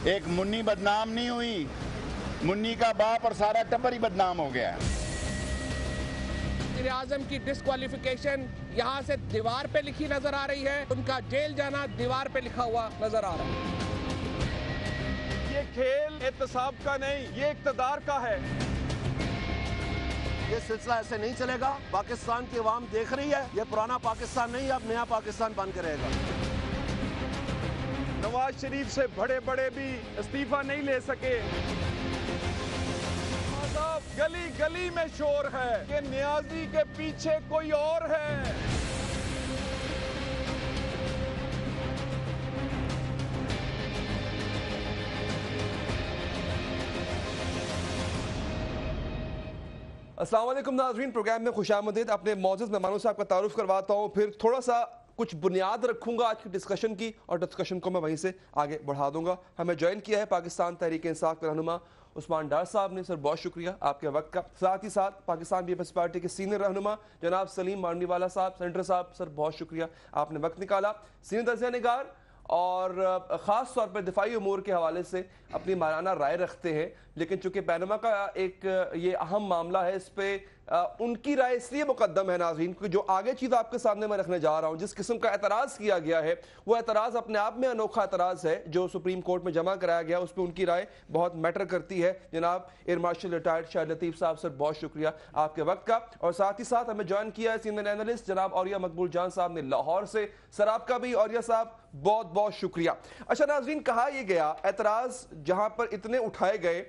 ایک منی بدنام نہیں ہوئی، منی کا باپ اور سارا ٹبر ہی بدنام ہو گیا۔ وزیر اعظم کی ڈسکوالیفیکیشن یہاں سے دیوار پہ لکھی نظر آ رہی ہے، ان کا جیل جانا دیوار پہ لکھا ہوا نظر آ رہا ہے۔ یہ کھیل احتساب کا نہیں، یہ اقتدار کا ہے۔ یہ سلسلہ ایسے نہیں چلے گا۔ پاکستان کی عوام دیکھ رہی ہے، یہ پرانا پاکستان نہیں، اب نیا پاکستان بن کے رہے گا۔ نواز شریف سے بڑے بڑے بھی استعفیٰ نہیں لے سکے۔ گلی گلی میں شور ہے کہ نیازی کے پیچھے کوئی اور ہے۔ السلام علیکم ناظرین، پروگرام میں خوش آمدید۔ اپنے معزز مہمانوں سے آپ کا تعارف کرواتا ہوں، پھر تھوڑا سا کچھ بنیاد رکھوں گا آج کی ڈسکشن کی، اور ڈسکشن کو میں وہیں سے آگے بڑھا دوں گا۔ ہمیں جوائن کیا ہے پاکستان تحریک انصاف کے رہنما عثمان ڈار صاحب نے۔ سر بہت شکریہ آپ کے وقت کا۔ ساتھ ہی ساتھ پاکستان پیپلز پارٹی کے سینئر رہنما جناب سلیم مانڈی والا صاحب، سینیٹر صاحب، سر بہت شکریہ آپ نے وقت نکالا۔ سینئر تجزیہ نگار اور خاص طور پر دفاعی امور کے حوالے سے اپنی ماہرانہ رائے رکھتے ہیں، لیکن چونکہ پینما کا ایک یہ اہم معاملہ ہے، اس پہ ان کی رائے اس لیے مقدم ہے ناظرین، کیونکہ جو آگے چیز آپ کے سامنے میں رکھنے جا رہا ہوں، جس قسم کا اعتراض کیا گیا ہے، وہ اعتراض اپنے آپ میں انوکھا اعتراض ہے جو سپریم کورٹ میں جمع کرایا گیا، اس پہ ان کی رائے بہت میٹر کرتی ہے۔ جناب ایئر مارشل ریٹائرڈ شاہد لطیف صاحب، سر بہت شکریہ آپ کے وقت کا۔ اور ساتھ ہی ساتھ ہمیں جوائن کیا ہے سینئر اینالسٹ جناب اوریہ مقبول جان صاحب نے لاہور سے، سر آپ کا بھی اوریہ صاحب بہت بہت شکریہ۔ اچھا ناظرین، کہا یہ گیا اعتراض جہاں پر اتنے اٹھائے گئے،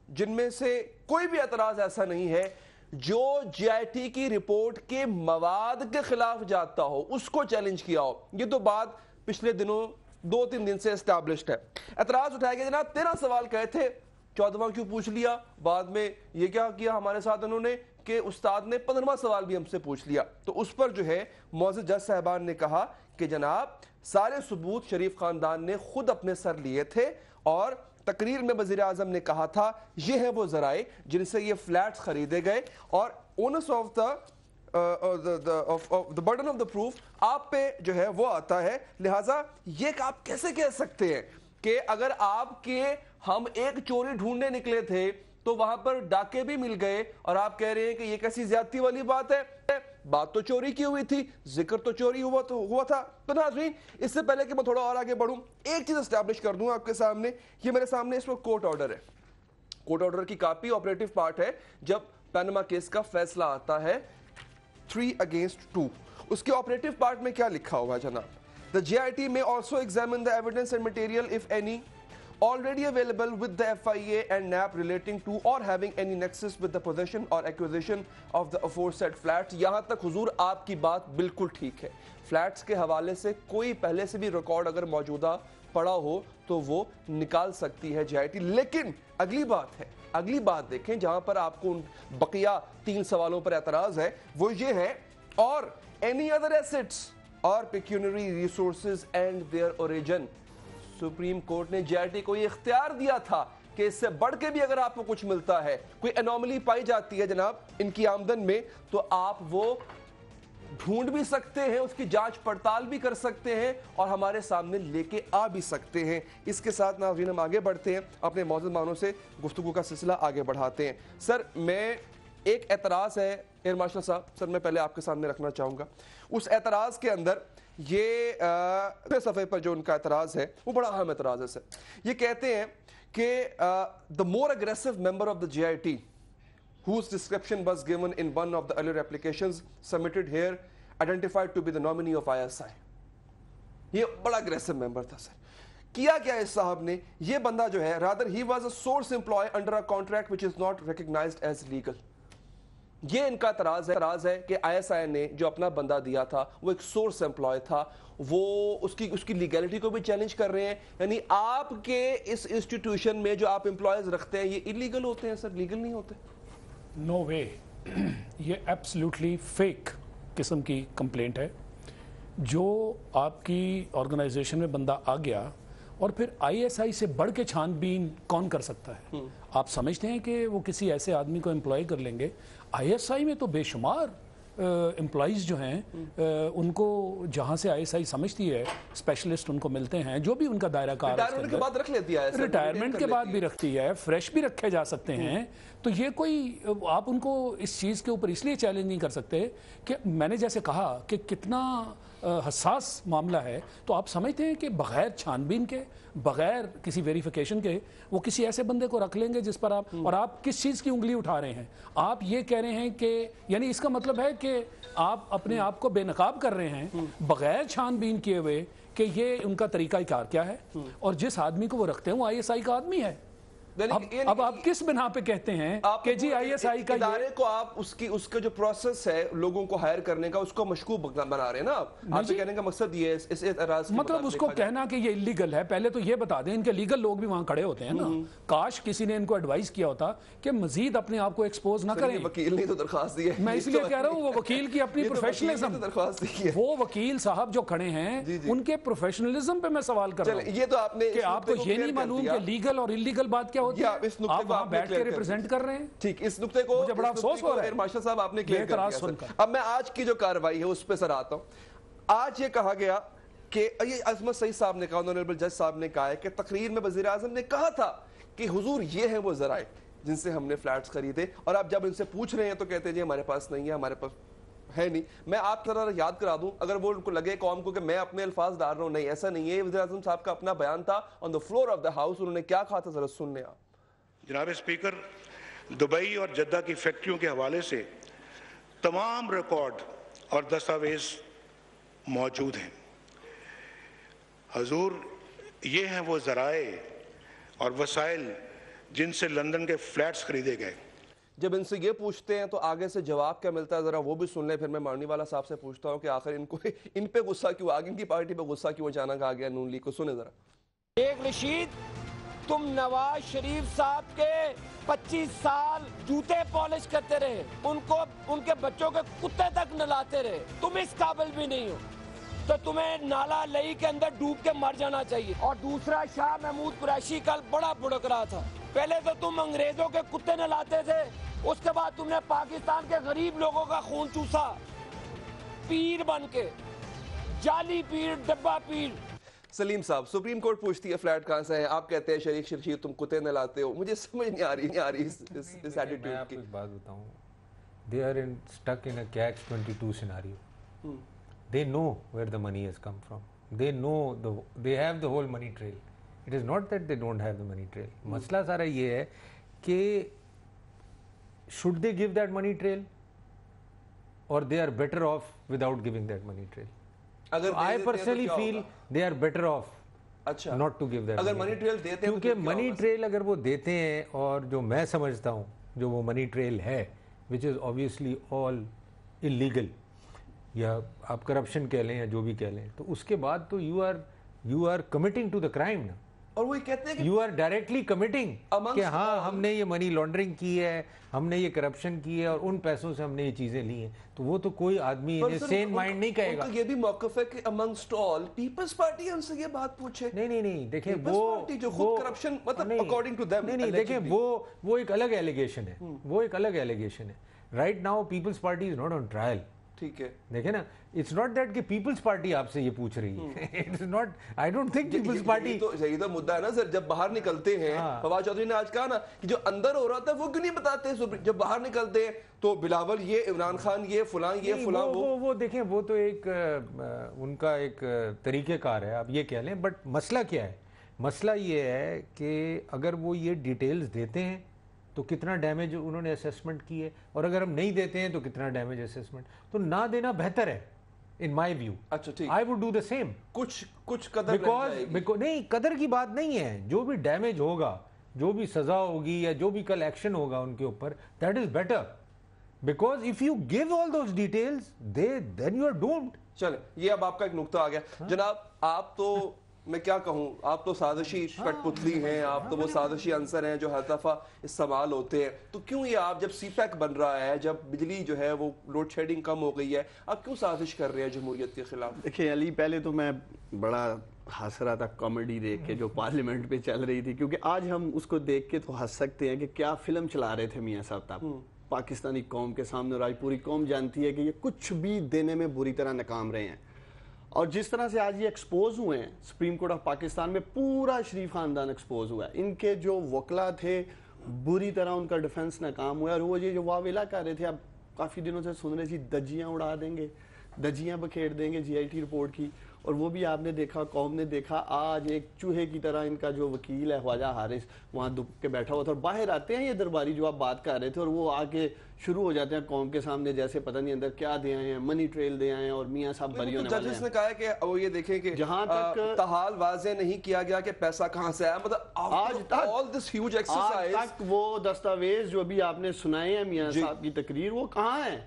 جن میں سے کوئی بھی اعتراض ایسا نہیں ہے جو جے آئی ٹی کی رپورٹ کے مواد کے خلاف جاتا ہو، اس کو چیلنج کیا ہو۔ یہ تو بات پچھلے دنوں 2-3 دن سے اسٹیبلشڈ ہے۔ اعتراض اٹھائے گئے جناب 13 سوال کہے تھے، 14واں کیوں پوچھ لیا؟ بعد میں یہ کیا کیا ہمارے ساتھ انہوں نے کہ استاد نے 15واں سوال بھی ہم سے پوچھ لیا۔ تو اس پر جو ہے معزز جج صاحبان نے کہا کہ جناب سارے ثبوت شریف خاندان نے خود اپنے سر لیے تھے، اور تقریر میں وزیر اعظم نے کہا تھا یہ ہے وہ ذرائع جن سے یہ فلیٹس خریدے گئے، اور onus off the burden of the proof آپ پہ جو ہے وہ آتا ہے۔ لہٰذا یہ آپ کیسے کہہ سکتے ہیں کہ اگر آپ کے ہم ایک چوری ڈھونڈنے نکلے تھے تو وہاں پر ڈاکے بھی مل گئے، اور آپ کہہ رہے ہیں کہ یہ کیسی زیادتی والی بات ہے؟ بات تو چوری کی ہوئی تھی، ذکر تو چوری ہوا تھا۔ تو ناظرین، اس سے پہلے کہ میں تھوڑا اور آگے بڑھوں، ایک چیز اسٹیبلش کر دوں آپ کے سامنے۔ یہ میرے سامنے اس وقت کورٹ آرڈر ہے، کورٹ آرڈر کی کاپی آپریٹو پارٹ ہے جب پینما کیس کا فیصلہ آتا ہے 3-2۔ اس کے آپریٹو پارٹ میں کیا لکھا ہوا ہے جناب؟ The JIT may also examine the evidence and material, if any, already available with the FIA and NAP relating to or having any nexus with the possession or acquisition of the aforesaid flats۔ یہاں تک حضور آپ کی بات بالکل ٹھیک ہے۔ Flats کے حوالے سے کوئی پہلے سے بھی ریکارڈ اگر موجودہ پڑا ہو تو وہ نکال سکتی ہے JIT، لیکن اگلی بات ہے، اگلی بات دیکھیں جہاں پر آپ کو بقیہ 3 سوالوں پر اعتراض ہے، وہ یہ ہے اور any other assets or pecuniary resources and their origin۔ Supreme court نے JIT کو یہ اختیار دیا تھا کہ اس سے بڑھ کے بھی اگر آپ کو کچھ ملتا ہے، کوئی انوملی پائی جاتی ہے جناب ان کی آمدن میں، تو آپ وہ ڈھونڈ بھی سکتے ہیں، اس کی جانچ پڑتال بھی کر سکتے ہیں، اور ہمارے سامنے لے کے آ بھی سکتے ہیں۔ اس کے ساتھ ناظرین ہم آگے بڑھتے ہیں، اپنے معزز مہمانوں سے گفتگو کا سلسلہ آگے بڑھاتے ہیں۔ سر، میں ایک اعتراض ہے ایئر مارشل صاحب، سر میں پہلے آپ کے سامنے رکھنا چاہوں گا۔ اس اعتراض کے اندر یہ صفحے پر جو ان کا اعتراض ہے وہ بڑا اہم اعتراض ہے سر۔ یہ کہتے ہیں کہ the more aggressive member of the JIT whose description was given in one of the earlier applications submitted here identified to be the nominee of ISI۔ یہ بڑا aggressive member تھا سر۔ کیا کیا اس صاحب نے؟ یہ بندہ جو ہے rather he was a source employee under a contract which is not recognized as legal۔ یہ ان کا اعتراض ہے کہ ISI نے جو اپنا بندہ دیا تھا وہ ایک سورس امپلائی تھا، وہ اس کی لیگیلٹی کو بھی چیلنج کر رہے ہیں، یعنی آپ کے اس انسٹیٹیوشن میں جو آپ امپلائیز رکھتے ہیں یہ انلیگل ہوتے ہیں سر، لیگل نہیں ہوتے؟ نو وے، یہ ایبسلیوٹلی فیک قسم کی کمپلینٹ ہے۔ جو آپ کی آرگنائزیشن میں بندہ آ گیا اور پھر ISI سے بڑھ کے چھان بین کون کر سکتا ہے؟ آپ سمجھتے ہیں کہ وہ کسی ایسے آدمی کو امپلائی کر لیں گے؟ ISI میں تو بے شمار एम्प्लॉइज़ जो हैं उनको जहाँ से ISI समझती है स्पेशलिस्ट उनको मिलते हैं, जो भी उनका दायरा कार रिटायरमेंट के बाद रख लेती है, रिटायरमेंट के बाद भी रखती है, फ्रेश भी रखे जा सकते हैं। तो ये कोई आप उनको इस चीज़ के ऊपर इसलिए चैलेंज नहीं कर सकते कि मैंने जैसे कहा कि कितना हसास मामला है, तो आप समझते हैं कि बगैर छानबीन के, बगैर किसी वेरिफिकेशन के वो किसी ऐसे बंदे को रख लेंगे जिस पर आप, और आप किस चीज़ की उंगली उठा रहे हैं? आप ये कह रहे हैं कि यानी इसका मतलब है कि आप अपने आप को बेनकाब कर रहे हैं बगैर छानबीन किए हुए कि ये उनका तरीका कार क्या है, और जिस आदमी को वो रखते हैं वो ISI का आदमी है। अब आप किस बिना पे कहते हैं कि जी ISI का इदारे को आप उसके जो प्रोसेस है लोगों को हायर करने का उसको मशकूक बना रहे हैं ना आपसे कहने का मकसद ये है इस एतराज मतलब उसको कहना कि ये इलीगल है, पहले तो ये बता दें इनके लीगल लोग भी वहां खड़े होते हैं ना, काश किसी ने इनको एडवाइस किया होता कि मजीद अपने आप को एक्सपोज ना करें। वकील ने तो दरखास्त दी है, मैं इसलिए कह रहा हूँ वो वकील की अपनी प्रोफेशनलिज्म, दरखास्त दी है, वो वकील साहब जो खड़े हैं उनके प्रोफेशनलिज्म पे मैं सवाल कर रहा हूँ। ये तो आपने कि आपको ये नहीं मालूम कि लीगल और इलीगल बात क्या होती है, आप वहां बैठ के रिप्रेजेंट कर रहे हैं। ठीक, इस नुक्ते को मुझे बड़ा अफसोस हो रहा है मार्शल साहब आपने क्लियर कर दिया। अब मैं आज की जो कार्रवाई है उस पे सर आता हूं। आज ये कहा गया कि ये अजमत सईद साहब ने कहा, ऑनरेबल जज साहब ने कहा है कि तकरीर में वजीर आजम ने कहा था कि हुजूर ये है वो जराए जिनसे हमने फ्लैट्स खरीदे, और आप जब इनसे पूछ रहे हैं तो कहते हैं जी हमारे पास नहीं है, हमारे पास है नहीं। मैं आप तरह याद करा दूं अगर वो उनको लगे कौम को कि मैं अपने अल्फाज डाल रहा हूं, नहीं ऐसा नहीं है। वज़ीर आज़म साहब का अपना बयान था on the floor of the house, उन्होंने क्या कहा था जरा सुनने आप। जनाब स्पीकर, दुबई और जद्दा की फैक्ट्रियों के हवाले से तमाम रिकॉर्ड और दस्तावेज मौजूद हैं। हजूर ये हैं वो ज़राए और वसाइल जिनसे लंदन के फ्लैट्स खरीदे गए। जब इनसे ये पूछते हैं तो आगे से जवाब क्या मिलता है जरा वो भी सुन लें। फिर मैं मारनीवाला साहब से पूछता हूँ कि आखिर इनको इन पे गुस्सा क्यों आ गया, इनकी पार्टी पे गुस्सा क्यों अचानक आ गया नून लीग को। सुने जरा। शेख रशीद, तुम नवाज शरीफ साहब के 25 साल जूते पॉलिश करते रहे, उनको उनके बच्चों के कुत्ते तक नहलाते रहे, तुम इस काबिल भी नहीं हो, तो तुम्हें नाला लई के अंदर डूब के मर जाना चाहिए। और दूसरा, शाह महमूद कुरैशी कल बड़ा भुड़क रहा था, पहले तो तुम अंग्रेजों के कुत्ते नहलाते थे, उसके बाद तुमने पाकिस्तान के गरीब लोगों का खून चूसा, पीर बन के, जाली पीर, डब्बा पीर। सलीम साहब, सुप्रीम कोर्ट पूछती है फ्लैट कहां से है, आप कहते हैं शरीक शर्शीद तुम कुत्ते नहलाते हो। मुझे समझ नहीं आ रही इस एटीट्यूड की। मैं आपको एक बात बताऊं, they are stuck in a catch 22 scenario. They know where the money has come from. They know they have the whole money trail. It is not that they don't have the money trail. मसला सारा ये है कि should they give that money trail or they are better off without giving that money trail. अगर I personally feel they are better off अच्छा not to give that. अगर money trail देते हैं, क्योंकि मनी ट्रेल अगर वो देते हैं और जो मैं समझता हूँ जो वो मनी ट्रेल है which is obviously all illegal, या आप करप्शन कह लें या जो भी कह लें, तो उसके बाद तो you are committing to the crime ना। और वो कहते हैं कि यू आर डायरेक्टली कमिटिंग कि हाँ हमने ये मनी लॉन्ड्रिंग की है, हमने ये करप्शन की है और उन पैसों से हमने ये चीजें ली हैं, तो वो तो कोई आदमी सेन माइंड नहीं कहेगा। ये भी मौक़िफ़ है कि अमंगस्ट ऑल पीपल्स पार्टी उनसे ये बात पूछे। नहीं देखें वो जो खुद करप्शन मतलब अकॉर्डिंग टू देम नहीं देखें वो एक अलग एलिगेशन है, वो एक अलग एलिगेशन है। Right now Peoples Party is not on trial. ठीक है, देखे ना, इट्स नॉट दैट कि पीपल्स पार्टी आपसे ये पूछ रही है। It's not, I don't think Peoples Party तो यही तो मुद्दा है ना सर। जब बाहर निकलते हैं, फवाद चौधरी ने आज कहा ना कि जो अंदर हो रहा था वो क्यों नहीं बताते, जब बाहर निकलते हैं तो बिलावल ये, इमरान खान ये, फलां ये, फलां वो देखें वो तो एक उनका एक तरीक़ेकार है, आप ये कह लें। बट मसला क्या है, मसला ये है कि अगर वो ये डिटेल्स देते हैं तो कितना डैमेज उन्होंने असेसमेंट की है, और अगर हम नहीं देते हैं तो कितना डैमेज असेसमेंट, तो ना देना बेहतर है इन माई व्यू। अच्छा ठीक, I would do the same. कुछ कदर बिकॉज नहीं, कदर की बात नहीं है, जो भी डैमेज होगा, जो भी सजा होगी या जो भी कल एक्शन होगा उनके ऊपर, that is better, because if you give all those details then you are doomed. चले, ये अब आपका एक नुक्ता आ गया जनाब। आप तो मैं क्या कहूँ, आप तो साजिशी कठपुतली हैं, आप तो वो साजिशी अंसर हैं जो हर दफ़ा इस्तेमाल होते हैं। तो क्यों ये आप जब सीपैक बन रहा है, जब बिजली जो है वो लोड शेडिंग कम हो गई है, आप क्यों साजिश कर रहे हैं जमहूरियत के खिलाफ? देखिए अली, पहले तो मैं बड़ा हंस रहा था कॉमेडी देख के जो पार्लियामेंट पे चल रही थी, क्योंकि आज हम उसको देख के तो हंस सकते हैं कि क्या फिल्म चला रहे थे मियाँ साहब। پاکستانی قوم کے سامنے، اور آج پوری قوم جانتی ہے کہ یہ کچھ بھی دینے میں بری طرح ناکام رہے ہیں. اور جس طرح سے آج یہ ایکسپوز ہوئے ہیں سپریم کورٹ آف پاکستان میں، پورا شریف خاندان ایکسپوز ہوا ہے. ان کے جو وکلا تھے بری طرح ان کا ڈیفنس ناکام ہوا. اور وہ یہ جو واویلا کر رہے تھے، اب کافی دنوں سے سن رہے تھے دجیاں اڑا دیں گے، دجیاں بکھیر دیں گے GIT رپورٹ کی. اور وہ بھی آپ نے دیکھا، قوم نے دیکھا، آج ایک چوہے کی طرح ان کا جو وکیل ہے خواجہ حارث وہاں دب کے بیٹھا ہوا تھا. اور باہر آتے ہیں یہ درباری جو آپ بات کر رہے تھے، اور وہ آ کے شروع ہو جاتے ہیں قوم کے سامنے جیسے پتہ نہیں اندر کیا دے آئے ہیں، منی ٹریل دے آئے ہیں، اور میاں صاحب بری ہونے والے ہیں. ججز نے کہا ہے کہ وہ یہ دیکھیں کہ جہاں تک تحال واضح نہیں کیا گیا کہ پیسہ کہاں سے آیا. مطلب آج تک وہ دستاویز جو ابھی آپ نے سنائے ہیں میاں صاحب کی تقریر، وہ کہاں ہیں؟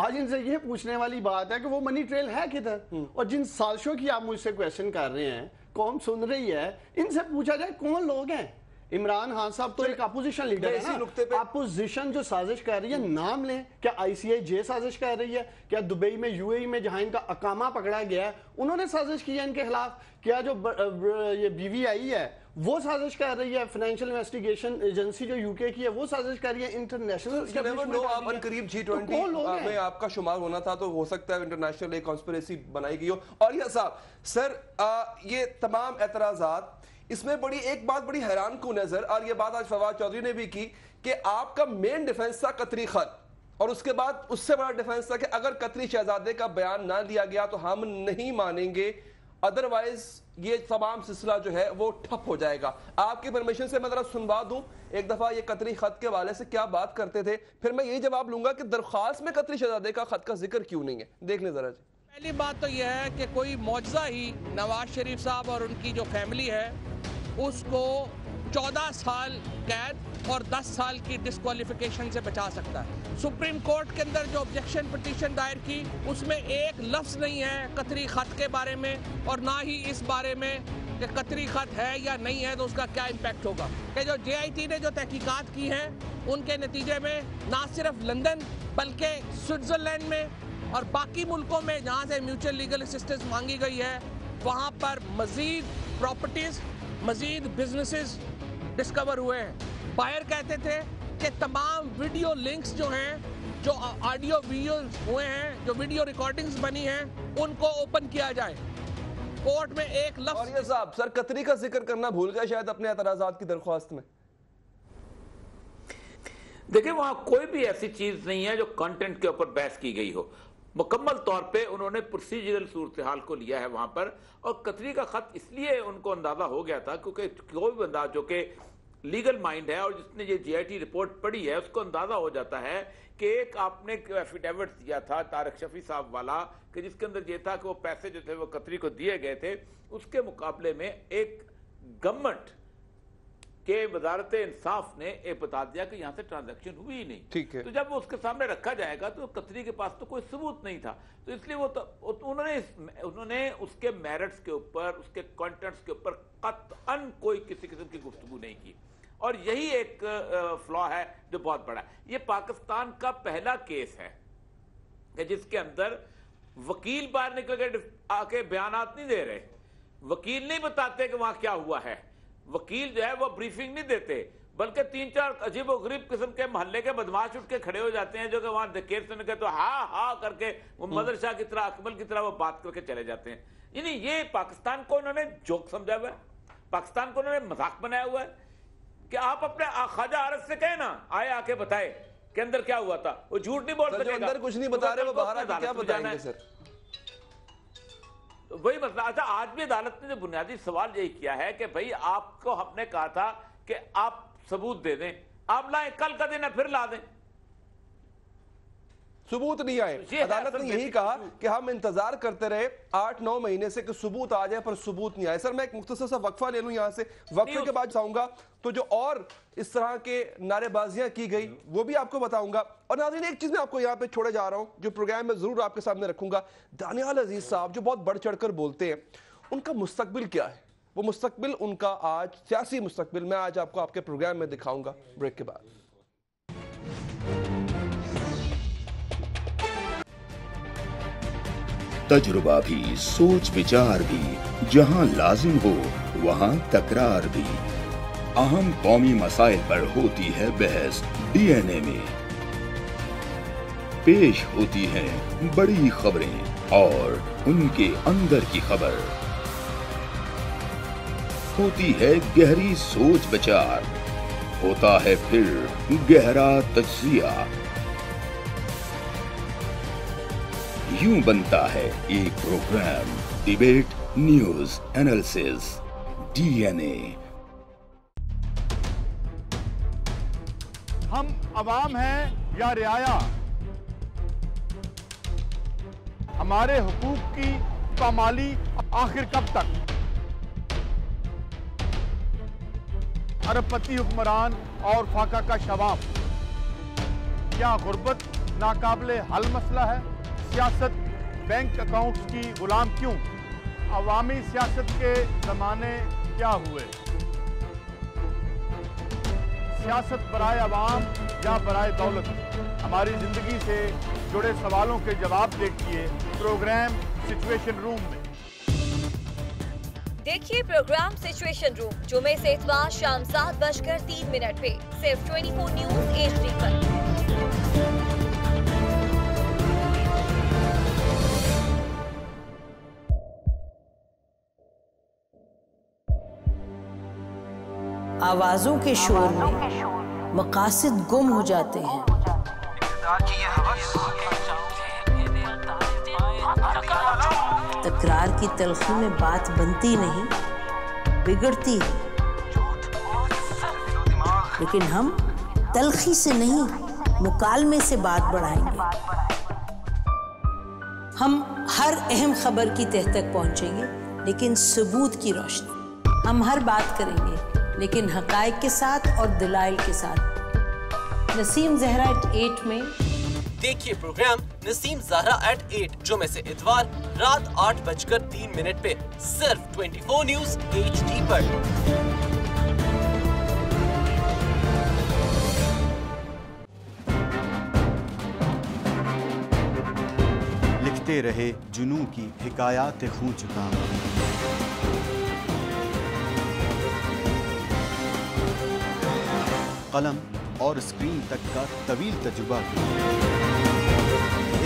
آج ان سے یہ پوچھنے والی بات ہے کہ وہ منی ٹریل ہے کدھر؟ اور جن سازشوں کی آپ مجھ سے کویسچن کر رہے ہیں، قوم سن رہی ہے، ان سے پوچھا جائے کون لوگ ہیں؟ عمران خان صاحب تو ایک اپوزیشن لیڈر ہے نا. اپوزیشن جو سازش کر رہی ہے نام لیں. کیا ICIJ سازش کر رہی ہے؟ کیا دبئی میں UAE میں جہاں ان کا اقامہ پکڑا گیا ہے انہوں نے سازش کی ہے ان کے خلاف؟ کیا جو یہ BVI ہے وہ سازش کر رہی ہے؟ فائنینشیل انویسٹیگیشن ایجنسی جو UK کی ہے وہ سازش کر رہی ہے؟ انٹرنیشنل قریب G20 میں آپ کا شمار ہونا تھا تو ہو سکتا ہے انٹرنیشنل ایک کانسپریسی بنائی گئی ہو. اور یہ صاحب سر یہ تمام اعتراضات، اس میں ایک بات بڑی حیران کن نظر، اور یہ بات آج فواد چودھری نے بھی کی کہ آپ کا مین ڈیفنس تھا قطری خط، اور اس کے بعد اس سے بڑا ڈیفنس تھا کہ اگر قطری شہزادے کا بیان نہ لیا گیا تو ہم نہیں مانیں گے، ادروائز یہ تمام سلسلہ جو ہے وہ ٹھپ ہو جائے گا. آپ کی پرمیشن سے میں ذرا سنوا دوں ایک دفعہ یہ قطری خط کے حوالے سے کیا بات کرتے تھے، پھر میں یہ جواب لوں گا کہ درخواست میں قطری شہزادے کا خط کا ذکر کیوں نہیں ہے. دیکھ لیں ذرا. پہلی بات تو یہ ہے کہ کوئی معجزہ ہی نواز شریف صاحب اور ان کی جو فیملی ہے اس کو 14 سال قید اور 10 سال کی ڈسکوالیفیکیشن سے بچا سکتا ہے. سپریم کورٹ کے اندر جو آبجیکشن پٹیشن دائر کی اس میں ایک لفظ نہیں ہے قطری خط کے بارے میں، اور نہ ہی اس بارے میں کہ قطری خط ہے یا نہیں ہے تو اس کا کیا امپیکٹ ہوگا. کہ جو JIT نے جو تحقیقات کی ہیں ان کے نتیجے میں نہ صرف لندن بلکہ سوئٹزرلینڈ میں اور باقی ملکوں میں جہاں سے میوچل لیگل اسسٹنس مانگی گئی ہے وہاں پر مزید پراپرٹیز، مزید بزنسز ڈسکور ہوئے ہیں. باہر کہتے تھے کہ تمام ویڈیو لنکس جو ہیں، جو آڈیو ویڈیوز ہوئے ہیں، جو ویڈیو ریکارڈنگز بنی ہیں ان کو اوپن کیا جائے. کورٹ میں ایک لفظ. اور یہ صاحب سر قطری کا ذکر کرنا بھول گیا شاید اپنے اعتراضات کی درخواست میں. دیکھیں وہاں کوئی بھی ایسی چیز نہیں ہے جو کنٹینٹ کے اوپر بحث کی گئی ہو. مکمل طور پہ انہوں نے پروسیجرل صورتحال کو لیا ہے وہاں پر. اور قطری کا خط اس لیے ان کو اندازہ ہو گیا تھا کیونکہ کوئی بندہ جو کہ لیگل مائنڈ ہے اور جس نے یہ GIT رپورٹ پڑھی ہے اس کو اندازہ ہو جاتا ہے کہ ایک آپ نے ایفیڈیوٹ دیا تھا طارق شفیع صاحب والا کہ جس کے اندر یہ تھا کہ وہ پیسے جو تھے وہ قطری کو دیے گئے تھے، اس کے مقابلے میں ایک گورنمنٹ کہ وزارت انصاف نے یہ بتا دیا کہ یہاں سے ٹرانزیکشن ہوئی ہی نہیں. تو جب وہ اس کے سامنے رکھا جائے گا تو قطری کے پاس تو کوئی ثبوت نہیں تھا، تو اس لیے انہوں نے اس کے میرٹس کے اوپر، اس کے کنٹینٹس کے اوپر قطعاً کوئی کسی قسم کی گفتگو نہیں کی. اور یہی ایک فلا ہے جو بہت بڑا ہے. یہ پاکستان کا پہلا کیس ہے کہ جس کے اندر وکیل باہر نکل کے آ کے بیانات نہیں دے رہے، وکیل نہیں بتاتے کہ وہاں کیا ہوا ہے، وکیل جو ہے وہ بریفنگ نہیں دیتے، بلکہ 3-4 عجیب و غریب قسم کے محلے کے بدماش اٹھ کے کھڑے ہو جاتے ہیں جو کہ وہاں کیس سن کے تو ہاں کر کے وہ مدر شاہ کی طرح، اکمل کی طرح وہ بات کر کے چلے جاتے ہیں. یعنی یہ پاکستان کو انہوں نے جوک سمجھا ہوا ہے، پاکستان کو انہوں نے مذاق بنایا ہوا ہے کہ آپ اپنے خواجہ عارض سے کہیں نا آئے آ کے بتائے کہ اندر کیا ہوا تھا. وہ جھوٹ نہیں بول سکے گا، اندر کچھ نہیں بتا رہے وہ باہر آ کے کیا بتائیں گے سر. وہی مسئلہ. اچھا آج بھی عدالت نے جو بنیادی سوال یہی کیا ہے کہ بھئی آپ کو ہم نے کہا تھا کہ آپ ثبوت دے دیں، آپ لائیں، کل کا دن ہے پھر لا دیں، ثبوت نہیں آئے. عدالت نے یہی کہا کہ ہم انتظار کرتے رہے 8-9 مہینے سے کہ ثبوت آ جائے پر ثبوت نہیں آئے. سر میں ایک مختصر سا وقفہ لے لوں یہاں سے، وقفے کے بعد چاہوں گا تو جو اور اس طرح کے نعرے بازیاں کی گئی وہ بھی آپ کو بتاؤں گا. اور ناظرین ایک چیز میں آپ کو یہاں پہ چھوڑے جا رہا ہوں جو پروگرام میں ضرور آپ کے سامنے رکھوں گا. دانیال عزیز صاحب جو بہت بڑھ چڑھ کر بولتے ہیں، ان کا مستقبل کیا ہے؟ وہ مستقبل ان کا آج سیاسی مستقبل میں آج آپ کو آپ کے پروگرام میں دکھاؤں گا بریک کے بعد. تجربہ بھی، سوچ وچار بھی، جہاں لازم ہو وہاں تکرار بھی. اہم قومی مسائل پر ہوتی ہے بحث DNA میں. पेश होती हैं बड़ी खबरें और उनके अंदर की खबर। होती है गहरी सोच विचार, होता है फिर गहरा तज्जिया। यूं बनता है एक programme debate news analysis DNA। हम अवाम हैं या रियाया, हमारे हुकूक की पामाली आखिर कब तक? अरबपति हुक्मरान और फाका का शवाब, क्या गुर्बत नाकाबिले हल मसला है? सियासत बैंक अकाउंट्स की गुलाम क्यों? अवामी सियासत के जमाने क्या हुए? सियासत बराए अवाम या बराए दौलत? हमारी जिंदगी से जुड़े सवालों के जवाब देखिए प्रोग्राम सिचुएशन रूम में। देखिए प्रोग्राम सिचुएशन रूम जुमे से इतवार शाम 7:03 पे सिर्फ 24 न्यूज HD पर। आवाजों के शोर में मकासद गुम हो जाते हैं। तकरार की तलखी में बात बनती नहीं, बिगड़ती है। लेकिन हम तलखी से नहीं, मुकालमे से बात बढ़ाएंगे। हम हर अहम खबर की तह तक पहुंचेंगे, लेकिन सबूत की रोशनी। हम हर बात करेंगे, लेकिन हकायक के साथ और दलाइल के साथ। नसीम जहरा @8 में देखिए प्रोग्राम नसीम ज़हरा @8 जुमे से इतवार रात 8:03 पे सिर्फ 24 न्यूज HD पर। लिखते रहे जुनू की हिकायात खूं चुका। कलम और स्क्रीन तक का तवील तजुर्बा,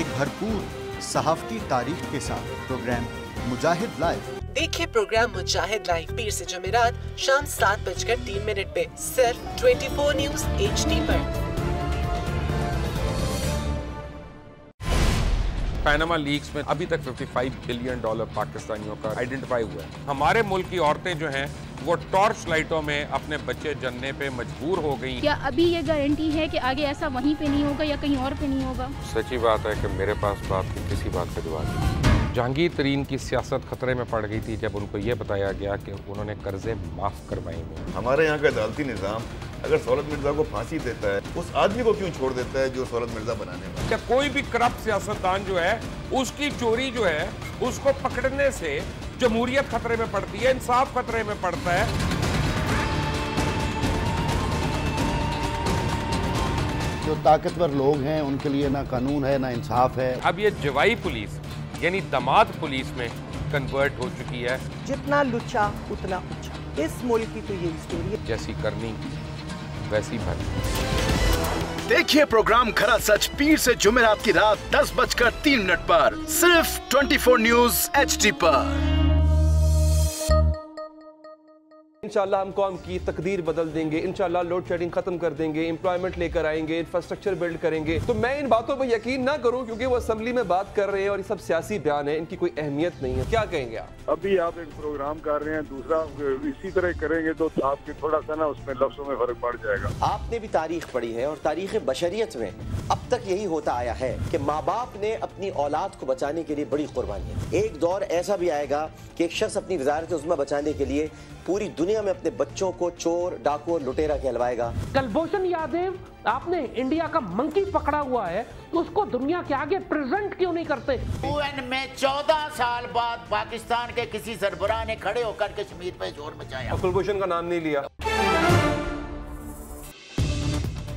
एक भरपूर सहाफती तारीख के साथ प्रोग्राम मुजाहिद लाइव। देखिए प्रोग्राम मुजाहिद लाइव पीर से जुमेरात शाम 7:03 पे सिर्फ 24 न्यूज HD पर। पैनामा लीक्स में अभी तक $55 बिलियन पाकिस्तानियों का आइडेंटिफाई हुआ है। हमारे मुल्क की औरतें जो हैं वो टॉर्च लाइटों में अपने बच्चे जनने पे मजबूर हो गई। क्या अभी ये गारंटी है कि आगे ऐसा वहीं पे नहीं होगा या कहीं और पे नहीं होगा? सच्ची बात है कि मेरे पास बात की किसी बात का जवाब नहीं। जहांगीर तरीन की सियासत खतरे में पड़ गई थी जब उनको ये बताया गया कि उन्होंने कर्जे माफ करवाएंगे। हमारे यहाँ का अदालती निज़ाम अगर सौलत मिर्जा को फांसी देता है, उस आदमी को क्यों छोड़ देता है जो सौलत मिर्जा बनाने वाला? क्या कोई भी करप्ट सियासतदान जो है उसकी चोरी जो है उसको पकड़ने से जमहूरियत खतरे में पड़ती है, इंसाफ खतरे में पड़ता है। जो ताकतवर लोग हैं उनके लिए ना कानून है ना इंसाफ है। अब ये जवाई पुलिस यानी दामाद पुलिस में कन्वर्ट हो चुकी है। जितना लुच्चा उतना ऊंचा, इस मुल्क की तो यही स्टोरी है। जैसी करनी वैसी भरनी। देखिए प्रोग्राम खरा सच पीर से जुमेरात की रात 10:03 पर सिर्फ 24 न्यूज HD पर। इंशाल्लाह हम कौम की तकदीर बदल देंगे, इंशाल्लाह लोड शेडिंग खत्म कर देंगे, एम्प्लॉयमेंट लेकर आएंगे, इंफ्रास्ट्रक्चर बिल्ड करेंगे। तो मैं इन बातों पर यकीन ना करूं क्योंकि वो असेंबली में बात कर रहे हैं और ये सब सियासी बयान है, इनकी कोई अहमियत नहीं है। क्या कहेंगे आप? अभी आप एक प्रोग्राम कर रहे हैं, दूसरा इसी तरह करेंगे तो आपके थोड़ा सा ना उसमें लफ्जों में फर्क पड़ जाएगा। आपने भी तारीख पढ़ी है और तारीख बशरियत में अब तक यही होता आया है कि माँ बाप ने अपनी औलाद को बचाने के लिए बड़ी कुर्बानियां। एक दौर ऐसा भी आएगा कि एक शख्स अपनी वजारत उज़्मा बचाने के लिए पूरी दुनिया में अपने बच्चों को चोर, डाकू और लुटेरा कहलवाएगा। कुलभूषण यादव, आपने इंडिया का मंकी पकड़ा हुआ है तो उसको दुनिया के आगे प्रेजेंट क्यों नहीं करते? UN में 14 साल बाद पाकिस्तान के किसी सरबराह ने खड़े होकर कश्मीर पे जोर मचाया। कुलभूषण का नाम नहीं लिया।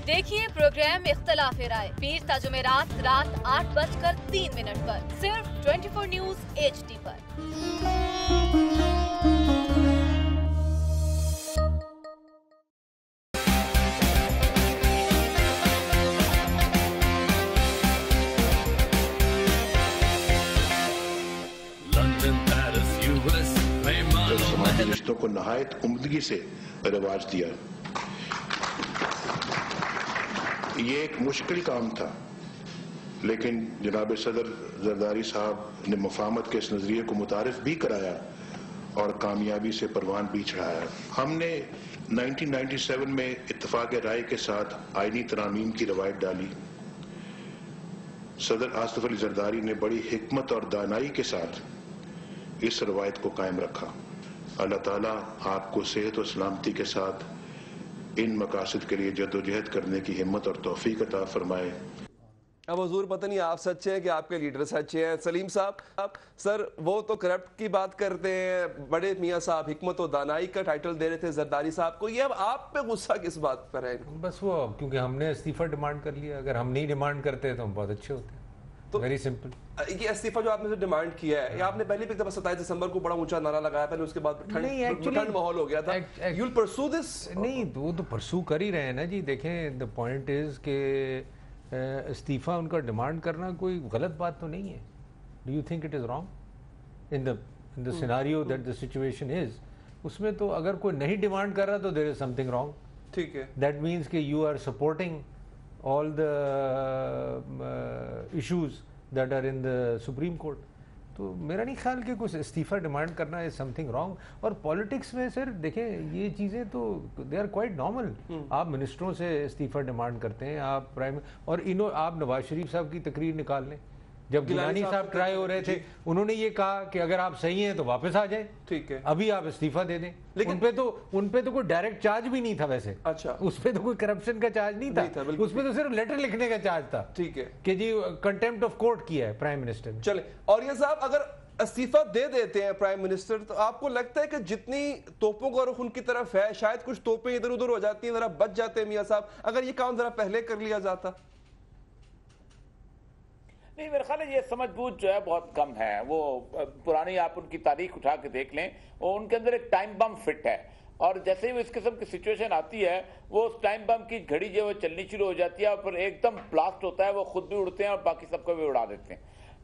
देखिए प्रोग्राम इख्तिलाफ राय पीर ता जुमेरात रात 8:03 पर सिर्फ 24 न्यूज HD पर। फैसलों को नहायत उम्दगी से रिवाज दिया। ये एक मुश्किल काम था, लेकिन जनाब सदर जरदारी साहब ने मुफाहमत के इस नजरिए को मुतारिफ भी कराया और कामयाबी से परवान भी चढ़ाया। हमने 1997 में इत्तफाक राय के साथ आईनी तरामीम की रवायत डाली। सदर आसिफ अली जरदारी ने बड़ी हिकमत और दानाई के साथ इस रवायत को कायम रखा। अल्लाह ताला आपको सेहत और सलामती के साथ इन मकासद के लिए जद्दोजहद करने की हिम्मत और तौफीक अता फरमाए। अब हुजूर पता नहीं आप सच्चे हैं कि आपके लीडर सच्चे हैं। सलीम साहब, सर वो तो करप्ट की बात करते हैं, बड़े मियाँ साहब हिकमत और दानाई का टाइटल दे रहे थे जरदारी साहब को, ये अब आप पे गुस्सा किस बात पर है? बस वो क्योंकि हमने इस्तीफा डिमांड कर लिया, अगर हम नहीं डिमांड करते तो हम बहुत अच्छे होते। तो वेरी सिंपल, ये इस्तीफा जो आपने डिमांड किया है, आपने पहले भी 27 दिसंबर को बड़ा ऊंचा नारा लगाया, पहले उसके बाद ठंड माहौल हो गया था। You will pursue this? नहीं, वो तो परस्यू कर ही रहे हैं ना जी। देखें, द पॉइंट इज के इस्तीफा उनका डिमांड करना कोई गलत बात तो नहीं है। Do you think it is wrong in the scenario that the situation is? उसमें तो अगर कोई नहीं डिमांड कर रहा तो देयर इज समथिंग रॉन्ग। ठीक है, दैट मीन्स कि you are supporting all the issues that are in the Supreme Court. तो मेरा नहीं ख्याल कि कुछ इस्तीफा डिमांड करना is something wrong। और पॉलिटिक्स में सर देखें, ये चीज़ें तो they are quite normal। आप मिनिस्टरों से इस्तीफा डिमांड करते हैं, आप प्राइम और आप नवाज शरीफ साहब की तकरीर निकाल लें, जब गिलानी साहब ट्राई हो रहे थे उन्होंने ये कहा कि अगर आप सही हैं तो वापस आ जाए, ठीक है, अभी आप इस्तीफा दे दें। लेकिन उन पे तो कोई डायरेक्ट चार्ज भी नहीं था वैसे। अच्छा, उस पे तो कोई करप्शन का चार्ज नहीं था, उस पे तो सिर्फ लेटर लिखने का चार्ज था। ठीक है, कि जी कंटेम्प्ट ऑफ कोर्ट किया है प्राइम मिनिस्टर ने। चले, और ये साहब अगर इस्तीफा दे देते हैं प्राइम मिनिस्टर, तो आपको लगता है कि जितनी तोपों का रुख उनकी तरफ है, शायद कुछ तोपें इधर उधर हो जाती हैं, जरा बच जाते हैं मियां साहब, अगर ये काम जरा पहले कर लिया जाता? नहीं, मेरे ख्याल है ये समझबूझ जो है बहुत कम है। वो पुरानी आप उनकी तारीख उठा के देख लें, वो उनके अंदर एक टाइम बम फिट है, और जैसे ही इस किस्म की सिचुएशन आती है वो उस टाइम बम की घड़ी जो है चलनी शुरू हो जाती है, और फिर एकदम ब्लास्ट होता है, वो खुद भी उड़ते हैं और बाकी सबको भी उड़ा देते हैं।